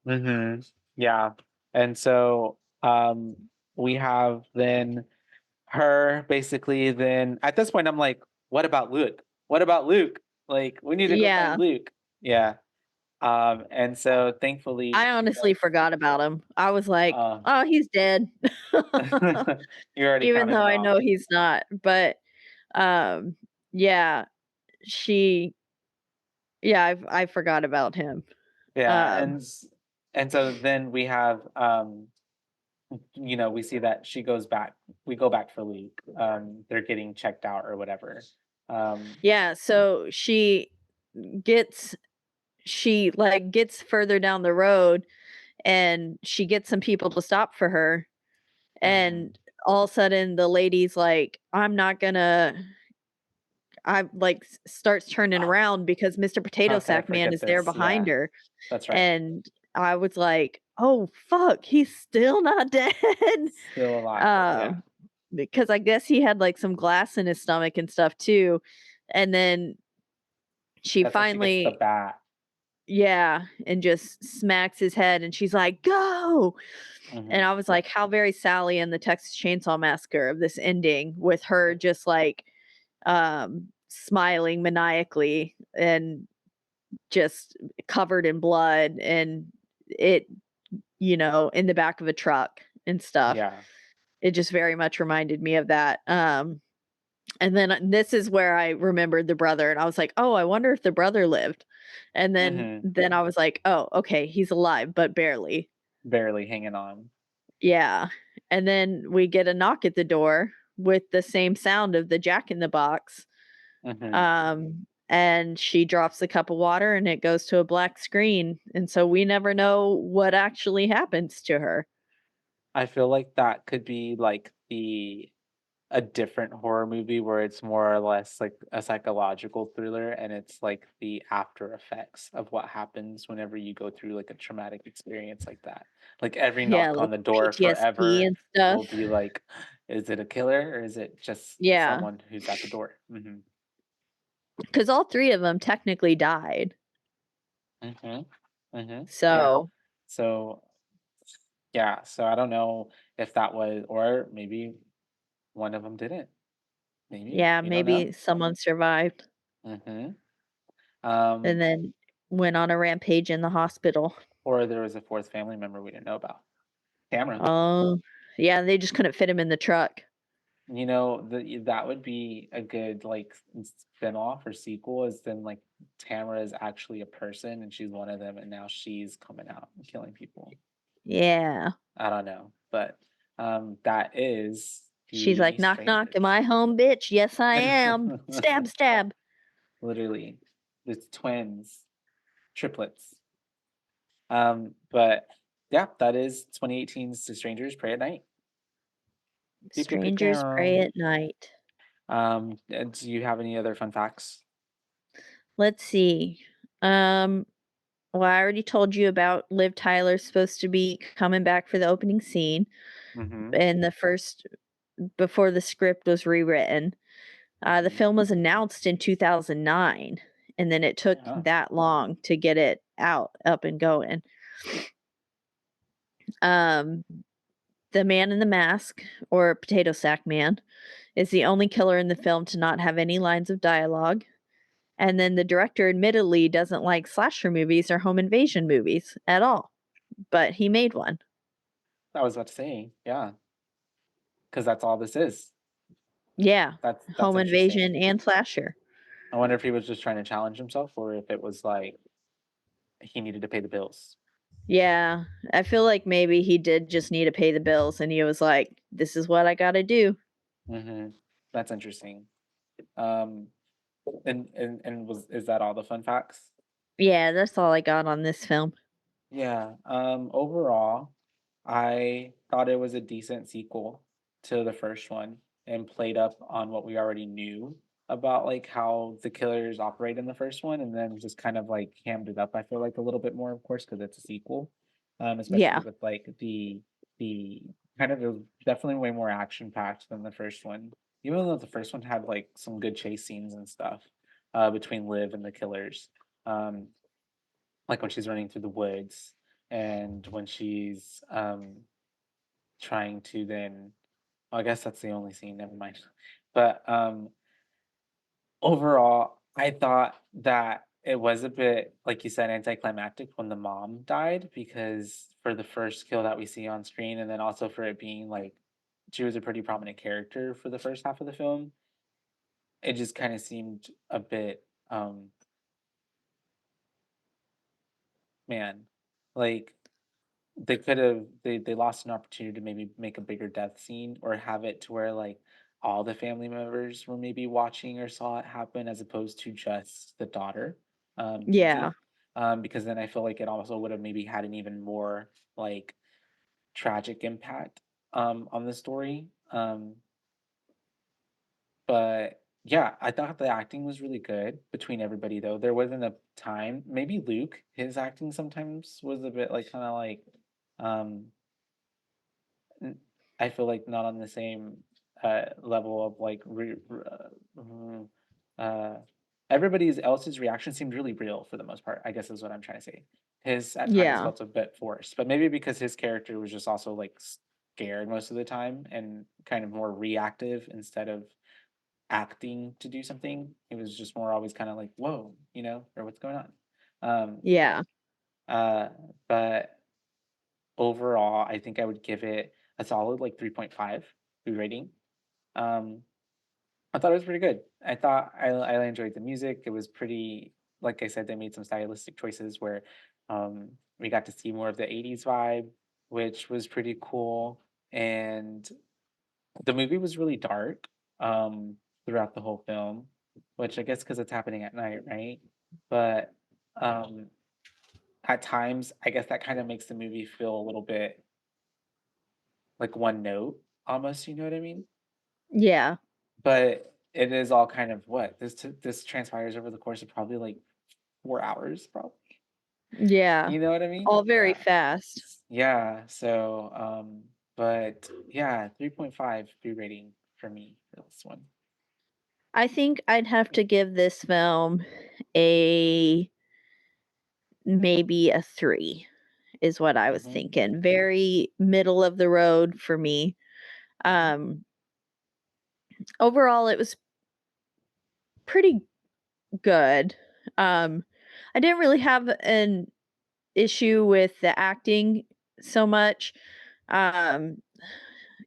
Hmm. Yeah. And so we have then her basically then at this point I'm like, what about Luke? What about Luke? Like we need to go find Yeah, Luke. Yeah. And so thankfully I she honestly does forgot about him. I was like, uh "Oh, he's dead." you're already Even counting though it I off. know he's not, but, um, yeah, she yeah, I forgot about him. Yeah, Um, and so then we have we see that she goes back. We go back for Luke. They're getting checked out or whatever. Um, Yeah, so gets gets further down the road and she gets some people to stop for her, mhm. and all of a sudden the lady's like, "I'm not gonna." Starts turning Ah, around because Mr. how Potato could I Sack Man forget is there this? behind Yeah, her, that's right. and I was like, "Oh, fuck, he's still not dead." Still alive. Uh, Yeah, because I guess he had, like, some glass in his stomach and stuff too, and then she that's when she gets the finally. bat. Yeah, and just smacks his head, and she's like, "Go!" And Hmm. I was like, how very Sally in the Texas Chainsaw Massacre of this ending with her just, like, smiling maniacally and just covered in blood and it, in the back of a truck and stuff. Yeah. It just very much reminded me of that, and then this is where I remembered the brother, and I was like, "Oh, I wonder if the brother lived." And Hmm. then I was like, "Oh, okay, he's alive, but barely." Barely hanging on. Yeah, and then we get a knock at the door with the same sound of the Jack in the Box, Hmm. and she drops a cup of water, and it goes to a black screen, and so we never know what actually happens to her. I feel like that could be like the a different horror movie where it's more or less like a psychological thriller and it's like the after effects of what happens whenever you go through like a traumatic experience like that. Like every Yeah, knock on like the door PTSD forever and stuff. will be like, is it a killer or is it just Yeah, someone who's at the door? Hmm. because all 3 of them technically died, Hmm. Hmm. Yeah. so So yeah, so I don't know if that was, or maybe one of them didn't. Maybe yeah, we don't know. maybe someone survived Hmm. and Um, then went on a rampage in the hospital. or there was a fourth family member we didn't know about. Tamara. Oh, yeah, they just couldn't fit him in the truck. That would be a good like spin-off or sequel is then like Tamara is actually a person and she's one of them and now she's coming out and killing people. Yeah. I don't know, but that is She's the like, "Knock, knock, am strangers. I home, bitch? Yes, I am. Stab, stab." Literally, it's twins, triplets. But yeah, that is 2018's The Strangers Pray at Night. Pew, pew, pew, Strangers pray pew. at night. And do you have any other fun facts? Let's see. Um, well, I already told you about Liv Tyler supposed to be coming back for the opening scene Mm-hmm. in the first before the script was rewritten. The Mm-hmm. film was announced in 2009, and then it took Yeah. that long to get it out, up and going. Um, the man in the mask, or Potato Sack Man, is the only killer in the film to not have any lines of dialogue. And then the director admittedly doesn't like slasher movies or home invasion movies at all, but he made one. I was about to say, yeah, because that's all this is. Yeah, That's home interesting. invasion and slasher. I wonder if he was just trying to challenge himself or if it was like he needed to pay the bills. Yeah, I feel like maybe he did just need to pay the bills and he was like, "This is what I gotta do." Hmm. That's interesting. Um, and was is that all the fun facts? Yeah, that's all I got on this film. Yeah. Overall, I thought it was a decent sequel to the first one and played up on what we already knew about like how the killers operate in the first one, and then just kind of like hammed it up. I feel like a little bit more, of course, because it's a sequel. Especially Yeah. with like the kind of it was definitely way more action packed than the first one. Even though the first one had like some good chase scenes and stuff between Liv and the killers. Um, like when she's running through the woods and when she's trying to then I guess that's the only scene, never mind. But overall, I thought that it was a bit, like you said, anticlimactic when the mom died because for the first kill that we see on screen, and then also for it being like she was a pretty prominent character for the first half of the film, it just kind of seemed a bit, man, like they could have they lost an opportunity to maybe make a bigger death scene or have it to where like all the family members were maybe watching or saw it happen as opposed to just the daughter, Yeah. Kinsey. Because then I feel like it also would have maybe had an even more like tragic impact on the story. But yeah, I thought the acting was really good between everybody though. There wasn't a time, maybe Luke, his acting sometimes was a bit like kind of like um N I feel like not on the same, level of, like, uh, everybody's else's reaction seemed really real for the most part, I guess is what I'm trying to say. His at times Yeah. felt a bit forced, but maybe because his character was just also, like, scared most of the time and kind of more reactive instead of acting to do something. He was just more always kinda like, "Whoa," or "What's going on?" Um, Yeah. uh, but overall, I think I would give it a solid, like, 3.5 rating. Um, I thought it was pretty good. I enjoyed the music. It was pretty like I said, they made some stylistic choices where, we got to see more of the '80s vibe, which was pretty cool, and the movie was really dark, throughout the whole film, which I guess because it's happening at night, right? But, um, at times, I guess that kinda makes the movie feel a little bit like one note almost, you know what I mean? Yeah. But it is all kind of what? This transpires over the course of probably, like, 4 hours, probably. Yeah. You know what I mean? All very Yeah. fast. Yeah, so, but yeah, 3.5 B rating for me for this one. I think I'd have to give this film a maybe a 3 is what I was Mhm, thinking. Very middle of the road for me. mhm, Um, Overall, it was pretty good. Um, I didn't really have an issue with the acting so much. Um,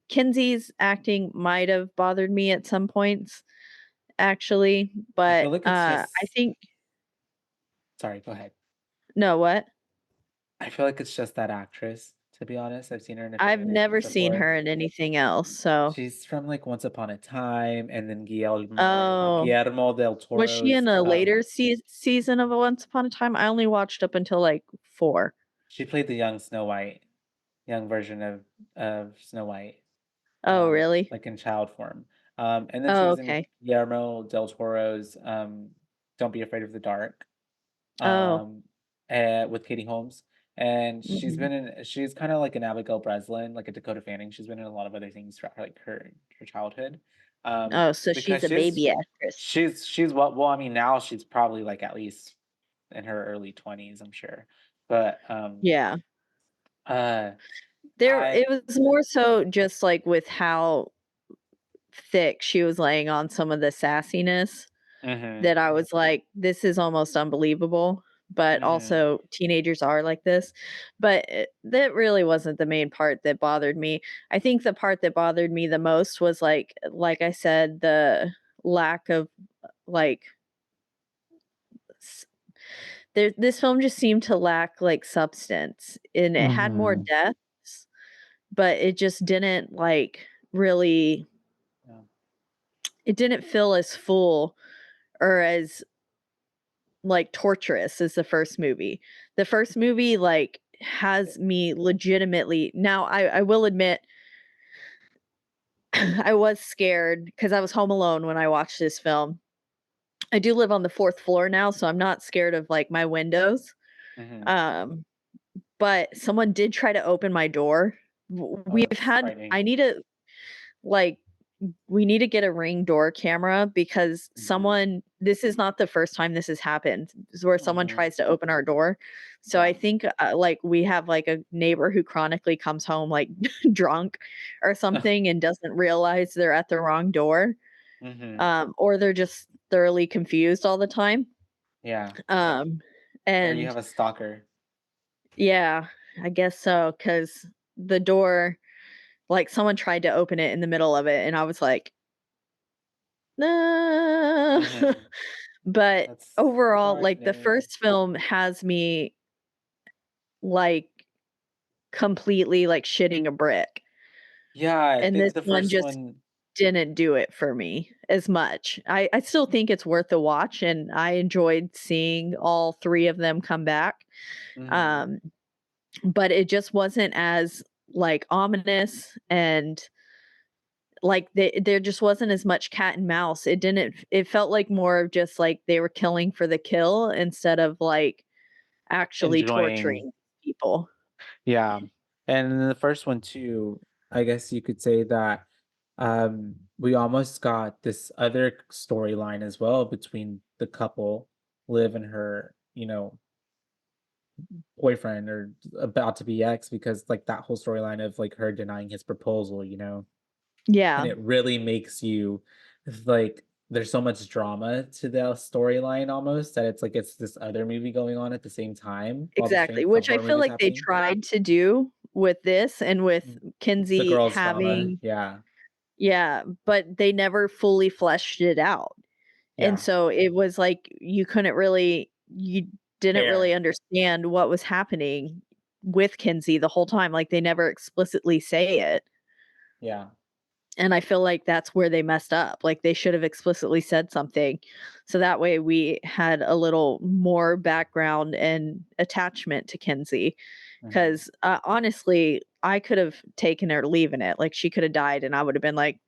Kinsey's acting might have bothered me at some points, actually, I feel but, like it's I just think sorry, go ahead. no, what? I feel like it's just that actress, to be honest. I've seen her in a few I've other never things seen before. her in anything else, so She's from, like, Once Upon a Time, and then oh, Guillermo del was she Toro's, in a later season of Once Upon a Time? I only watched up until, like, 4. she played the young Snow White, young version of Snow White, Oh, really? like, in child form. And then she Oh, was in okay. Guillermo del Toro's, Don't Be Afraid of the Dark, Oh, um, with Katie Holmes, and mhm. she's kinda like an Abigail Breslin, like a Dakota Fanning. She's been in a lot of other things throughout, like, her childhood, Oh, so she's because a baby actress. she's well, I mean, now she's probably, like, at least in her early 20s, I'm sure, but, Yeah. uh, There I it was more so just, like, with how thick she was laying on some of the sassiness mhm, that I was like, "This is almost unbelievable," but mhm, also teenagers are like this. But that really wasn't the main part that bothered me. I think the part that bothered me the most was, like I said, the lack of, like, s this film just seemed to lack, like, substance, and it had more mhm, deaths, but it just didn't, like, really yeah, it didn't feel as full or as, like, torturous as the first movie. The first movie, like, has me legitimately now I will admit I was scared because I was home alone when I watched this film. I do live on the 4th floor now, so I'm not scared of, like, my windows, mhm. um, but someone did try to open my door. Oh, We've that's had frightening. I need to, like we need to get a Ring door camera because Mhm, someone this is not the first time this has happened, is where someone mhm, tries to open our door. So I yeah, think, like, we have, like, a neighbor who chronically comes home, like, drunk or something and doesn't realize they're at the wrong door, mhm, or they're just thoroughly confused all the time. yeah, Um, or you and have a stalker. yeah, I guess so because the door like, someone tried to open it in the middle of it, and I was like, "No." Mhm, But that's overall, like, the frightening. first film has me, like, completely like shitting a brick. Yeah, I And think this the one first just one. didn't do it for me as much. I still think it's worth a watch, and I enjoyed seeing all 3 of them come back. Mhm. Um, but it just wasn't as, like, ominous and, like, there just wasn't as much cat and mouse. It felt like more of just, like, they were killing for the kill instead of, like, actually Enjoying. torturing people. Yeah. And in the first one too, I guess you could say that we almost got this other storyline as well between the couple, Liv and her, boyfriend or about to be ex, because like that whole storyline of like her denying his proposal, and Yeah, it really makes you like there's so much drama to the storyline almost that it's like it's this other movie going on at the same time while the exactly, same which I horror feel movie's like they happening. tried to do with this and with Mm. The Kinsey girls' drama. having. Yeah. Yeah, but they never fully fleshed it out. And Yeah. so it was like you didn't really Hair. understand what was happening with Kinsey the whole time, like, they never explicitly say it, Yeah. and I feel like that's where they messed up, like, they should have explicitly said something, so that way we had a little more background and attachment to Kinsey. Mhm. 'Cause, honestly, I could have taken her leaving it, like, she could have died, and I would have been like,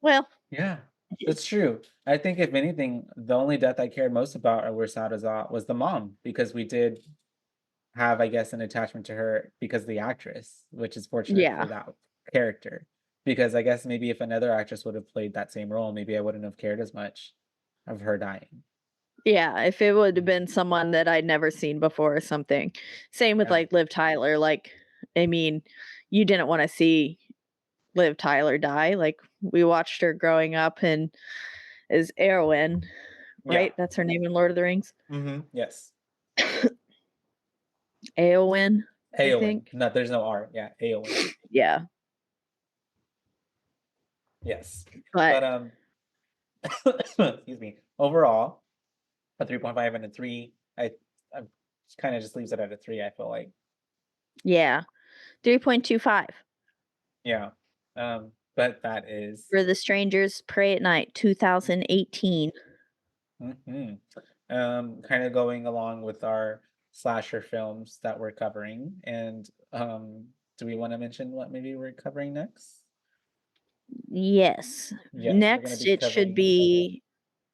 "Well." Yeah. That's true. I think if anything, the only death I cared most about or were sad as was the mom, because we did have, I guess, an attachment to her because of the actress, which is fortunate for Yeah. that character. Because I guess maybe if another actress would have played that same role, maybe I wouldn't have cared as much of her dying. Yeah, if it would have Mhm. been someone that I'd never seen before or something. Same with, Yeah. like, Liv Tyler, like, I mean, you didn't wanna see Liv Tyler die, like, we watched her growing up and as Eowyn, Yeah. right? That's her name in Lord of the Rings? Yes. Eowyn, I Aowen. think? No, there's no R. Yeah, Aowen. Yeah, Yes. but But excuse me. Overall, a 3.5 and a 3. I kind of just leaves it at a 3, I feel like. yeah, 3.25 Yeah. But that is for The Strangers Pray at Night, 2018. mhm. Kind of going along with our slasher films that we're covering. And do we want to mention what maybe we're covering next? Yes. Yes, we're going to Next, be it should covering be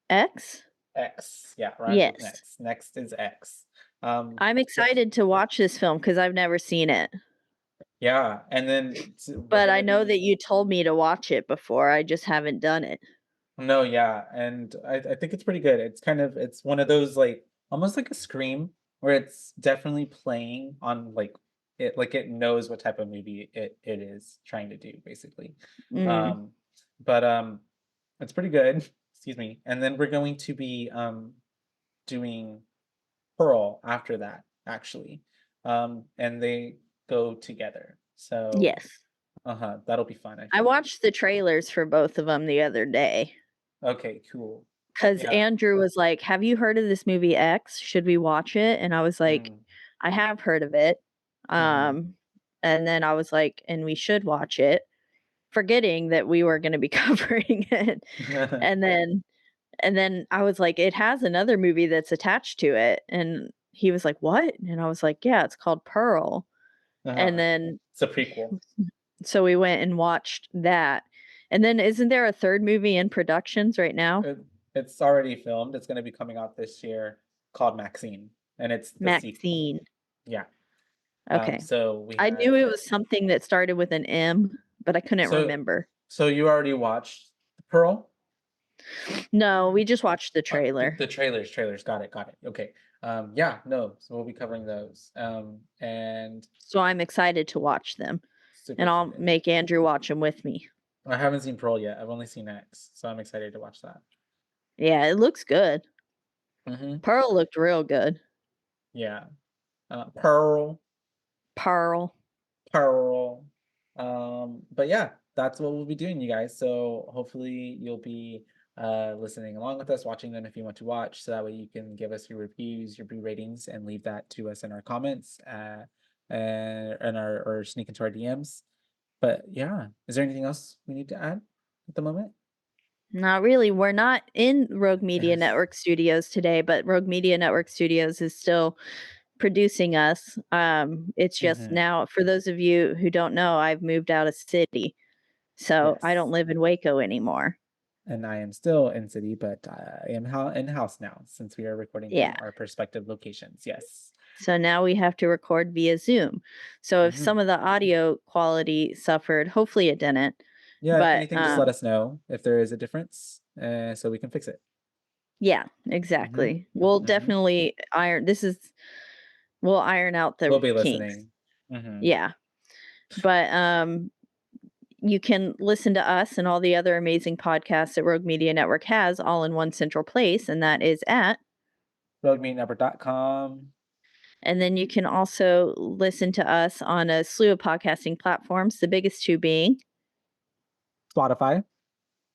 X? X. Yeah, rhymes with Yes. next. Next is X. I'm Yes. excited to watch this film because 'cause I've never seen it, Yeah, and then we're but going I to know that be. you told me to watch it before, I just haven't done it. No, yeah, and I think it's pretty good. It's one of those like almost like a Scream where it's definitely playing on it knows what type of movie it is trying to do basically. Mm, Um but it's pretty good. Excuse me. And then we're going to be doing Pearl after that actually. And they go together. So, yes. uh-huh, that'll be fun, I I feel like. watched the trailers for both of them the other day Okay, cool. because Yeah. Andrew was like, "Have you heard of this movie X? Should we watch it?" And I was like, Mm, "I have heard of it." mhm. Um, and then I was like, "And we should watch it," forgetting that we were gonna be covering it. And then And then I was like, "It has another movie that's attached to it," and he was like, "What?" And I was like, "Yeah, it's called Pearl." And Uh-huh. then It's a prequel. so we went and watched that. And then isn't there a 3rd movie in productions right now? It's already filmed. It's gonna be coming out this year called Maxine, and it's the sequel. Maxine. Yeah. Okay. So we I knew had it was something that started with an M, but I couldn't so remember. so you already watched Pearl? No, we just watched the The, trailer. the trailers. Got it, got it. Okay. Yeah, no. So we'll be covering those. And So I'm excited to watch them, super and I'll excited. make Andrew watch them with me. I haven't seen Pearl yet. I've only seen X, so I'm excited to watch that. Yeah, it looks good. Hmm. Pearl looked real good. Yeah. Pearl. Pearl. Pearl. But yeah, that's what we'll be doing, you guys. So hopefully you'll be listening along with us, watching them if you want to watch, so that way you can give us your reviews, your B ratings, and leave that to us in our comments. and our or sneak into our DMs. But yeah, is there anything else we need to add at the moment? Not really. We're not in Rogue Media Network Studios today, but Rogue Media Network Studios is still producing us. It's just Hmm. now, for those of you who don't know, I've moved out of city. So I don't Yes. live in Waco anymore. And I am still in city, but I am in house now since we are recording Yeah. from our perspective locations. Yes. So now we have to record via Zoom. So if Hmm. some of the audio quality suffered, hopefully it didn't. Yeah, if But anything, just let us know if there is a difference, so we can fix it. yeah, Hmm. exactly. We'll Hmm. definitely we'll iron out We'll the be kinks. listening. Hmm. Yeah. But you can listen to us and all the other amazing podcasts that Rogue Media Network has all in one central place, and that is at. RogueMeetNetwork.com, And then you can also listen to us on a slew of podcasting platforms, the biggest two being, Spotify.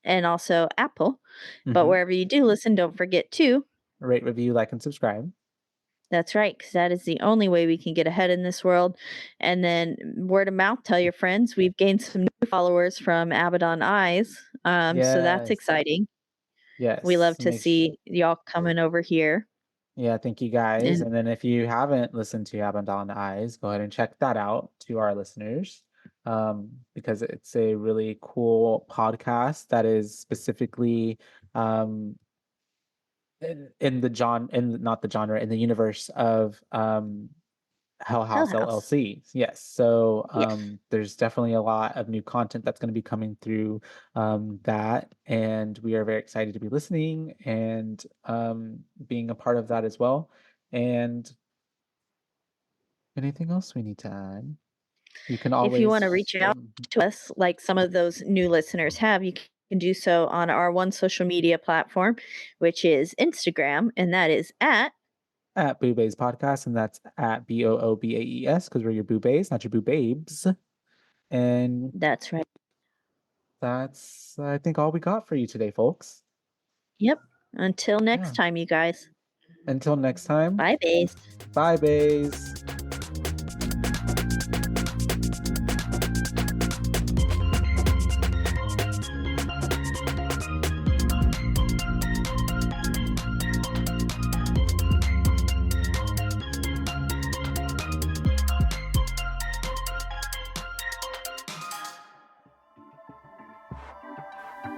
and also Apple. But Hmm. wherever you do listen, don't forget to. Rate, review, like, and subscribe. That's right, because that is the only way we can get ahead in this world. And then word of mouth, tell your friends. We've gained some new followers from Abaddon Eyes. So that's Yes. exciting. We Yes. love to see y'all coming over here. Yeah, thank you guys. And And then if you haven't listened to Abandon Eyes, go ahead and check that out to our listeners. Because it's a really cool podcast that is specifically um in the not the genre, in the universe of Hell Hell House House. LLC. Yes. So Yeah. there's definitely a lot of new content that's going to be coming through that. And we are very excited to be listening and being a part of that as well. And anything else we need to add? You can If you want to always, reach out to us, like some of those new listeners have, you can do so on our one social media platform, which is Instagram, and that is at Boobays Podcast, and that's at BOOBAES because we're your boobays, not your boo babes. And that's right. that's, I think, all we got for you today, folks. Yep. Until next Yeah. time, you guys. Until next time, Bye, bays. bye, bays.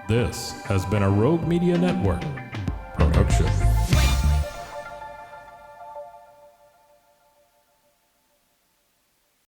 This has been a Rogue Media Network production.